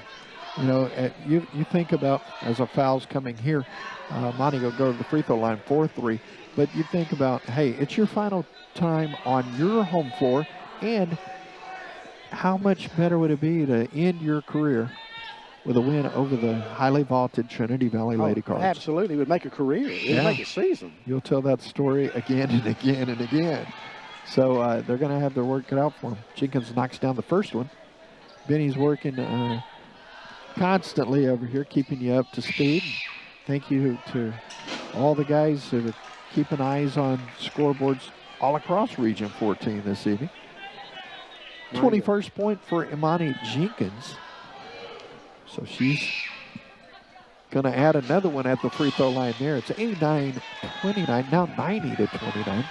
you think about, as a foul's coming here, Monty will go to the free throw line 4-3, but you think about, hey, it's your final time on your home floor, and how much better would it be to end your career with a win over the highly vaunted Trinity Valley Lady Cardinals? Absolutely. It would make a career. It would make a season. You'll tell that story again and again and again. So they're going to have their work cut out for them. Jenkins knocks down the first one. Benny's working constantly over here, keeping you up to speed. Thank you to all the guys that are keeping eyes on scoreboards all across Region 14 this evening. 21st point for Imani Jenkins. So she's going to add another one at the free throw line there. It's 89-29, now 90-29.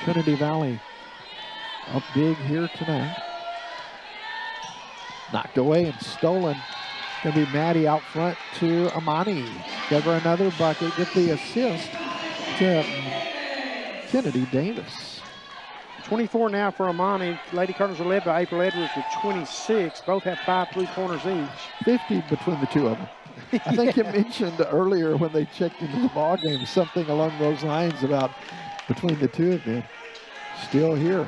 Trinity Valley up big here tonight. Knocked away and stolen. Going to be Maddie out front to Imani. Give her another bucket, get the assist to Kennedy Davis. 24 now for Amani. Lady Cardinals are led by April Edwards with 26. Both have 5 three-pointers each. 50 between the two of them. I think you mentioned earlier when they checked into the ball game something along those lines about between the two of them. Still here.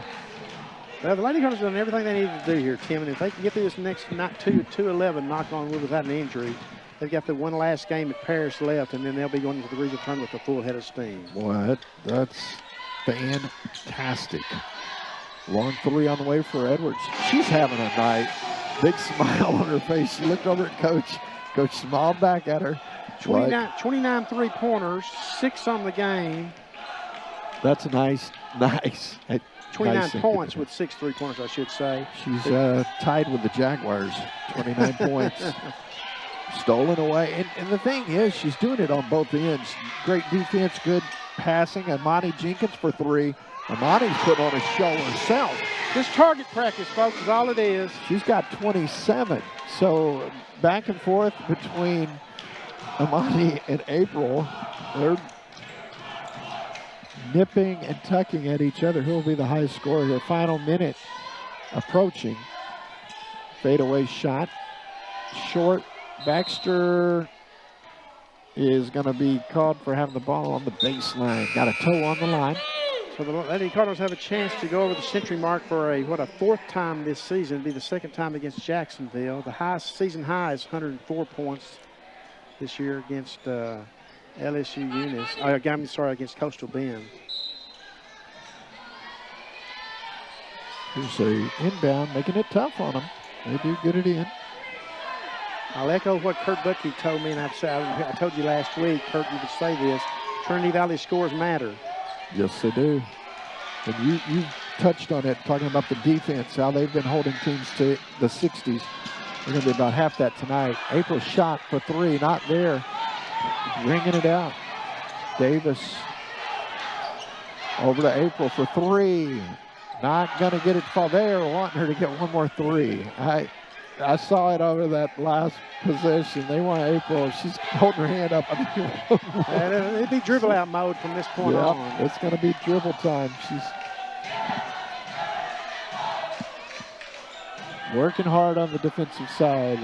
Well, the Lady Cardinals have done everything they needed to do here, Tim, and if they can get through this next 2-11, knock on wood, without an injury, they've got the one last game at Paris left, and then they'll be going into the regional tournament with a full head of steam. Boy, that's fantastic. Long 3 on the way for Edwards. She's having a night. Big smile on her face. She looked over at Coach. Coach smiled back at her. 29 three-pointers, 6 on the game. That's nice. 29 nice points with 6 three-pointers, I should say. She's tied with the Jaguars. 29 points. Stolen away. And the thing is, she's doing it on both ends. Great defense, good passing. Imani Jenkins for 3. Imani's putting on a show herself. Just target practice, folks, is all it is. She's got 27. So back and forth between Imani and April. They're nipping and tucking at each other. Who will be the highest scorer here? Final minute approaching. Fadeaway shot. Short. Baxter is going to be called for having the ball on the baseline. Got a toe on the line. So the Lady Cardinals have a chance to go over the century mark for a 4th time this season. It'll be the 2nd time against Jacksonville. The highest season high is 104 points this year against LSU Eunice. Against Coastal Bend. Here's a inbound, making it tough on them. They do get it in. I'll echo what Kurt Bucky told me, and I told you last week, Kurt, you would say this. Trinity Valley scores matter. Yes, they do. And you touched on it, talking about the defense, how they've been holding teams to the 60s. They're going to be about half that tonight. April's shot for three, not there. Ringing it out. Davis over to April for three. Not going to get it to fall there. Wanting her to get one more three. I saw it over that last possession. They want April. She's holding her hand up. It'd be dribble out mode from this point on. It's going to be dribble time. She's working hard on the defensive side.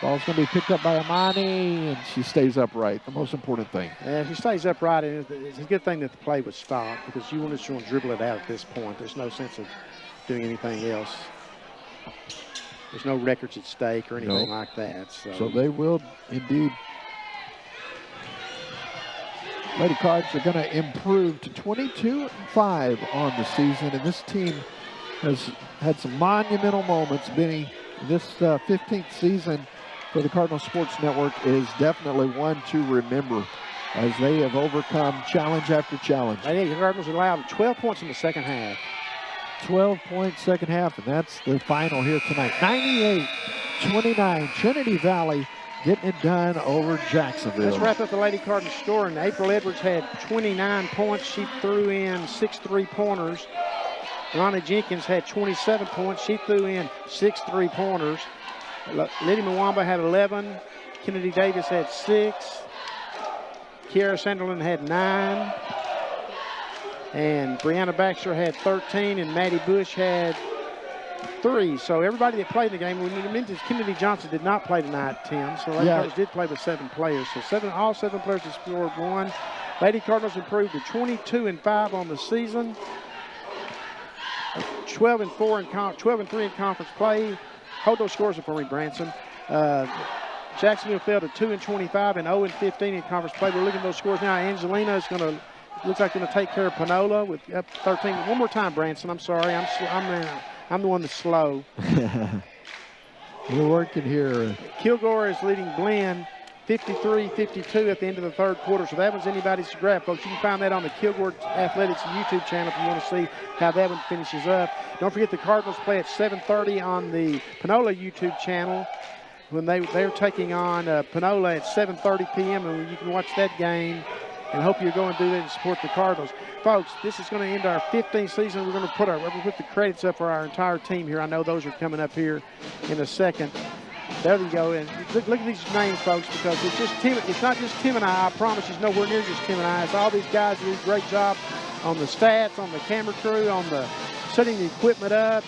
Ball's going to be picked up by Amani, and she stays upright. The most important thing. And if she stays upright, and it's a good thing that the play was stopped, because you want to dribble it out at this point. There's no sense of doing anything else. There's no records at stake or anything like that. So they will indeed. Lady Cards are going to improve to 22-5 on the season, and this team has had some monumental moments. Benny, this 15th season for the Cardinal Sports Network is definitely one to remember, as they have overcome challenge after challenge. The Cardinals allowed 12 points in the second half. 12-point second half, and that's the final here tonight. 98-29, Trinity Valley getting it done over Jacksonville. Let's wrap up the Lady Cardinals scoring. April Edwards had 29 points. She threw in 6 3-pointers. Ronnie Jenkins had 27 points. She threw in 6 3-pointers. Liddy Mwamba had 11. Kennedy Davis had 6. Kiara Sanderlin had 9. And Brianna Baxter had 13, and Maddie Bush had 3. So everybody that played in the game, Kennedy Johnson did not play tonight, Tim. So Lady Cardinals did play with 7 players. So all 7 players have scored 1. Lady Cardinals improved to 22-5 on the season. 12-3 in conference play. Hold those scores up for me, Branson. Jacksonville fell to 2-25 and 0-15 in conference play. We're looking at those scores now. Angelina is going to. Looks like going to take care of Panola with up 13. One more time, Branson. I'm sorry. I'm the one that's slow. We're working here. Kilgore is leading Glenn 53-52 at the end of the third quarter. So that one's anybody's to grab, folks. You can find that on the Kilgore Athletics YouTube channel if you want to see how that one finishes up. Don't forget the Cardinals play at 7:30 on the Panola YouTube channel. When they're taking on Panola at 7:30 p.m. and you can watch that game. And hope you're going to do that and support the Cardinals. Folks, this is going to end our 15th season. We're going to put the credits up for our entire team here. I know those are coming up here in a second. There we go. And look at these names, folks, because it's just Tim. It's not just Tim and I promise you, it's nowhere near just Tim and I. It's all these guys who do a great job on the stats, on the camera crew, on the setting the equipment up,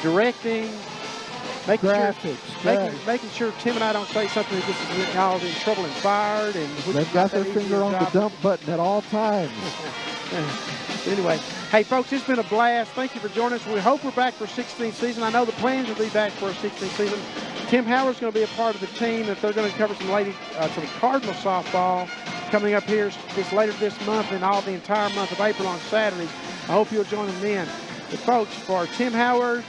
directing. Making sure Tim and I don't say something that gets y'all in trouble and fired. And they've got their finger on the dump button at all times. Anyway, hey, folks, it's been a blast. Thank you for joining us. We hope we're back for 16th season. I know the plans will be back for a 16th season. Tim Howard's going to be a part of the team that they're going to cover some Cardinal softball coming up here later this month and all the entire month of April on Saturdays. I hope you'll join them then. But, folks, for Tim Howard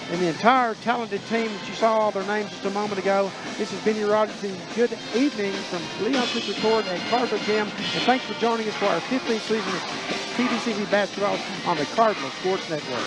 and the entire talented team that you saw all their names just a moment ago, this has been your Rogers. Good evening from Leon Fisher Court at Carver Gym, and thanks for joining us for our 15th season of TVCC basketball on the Cardinal Sports Network.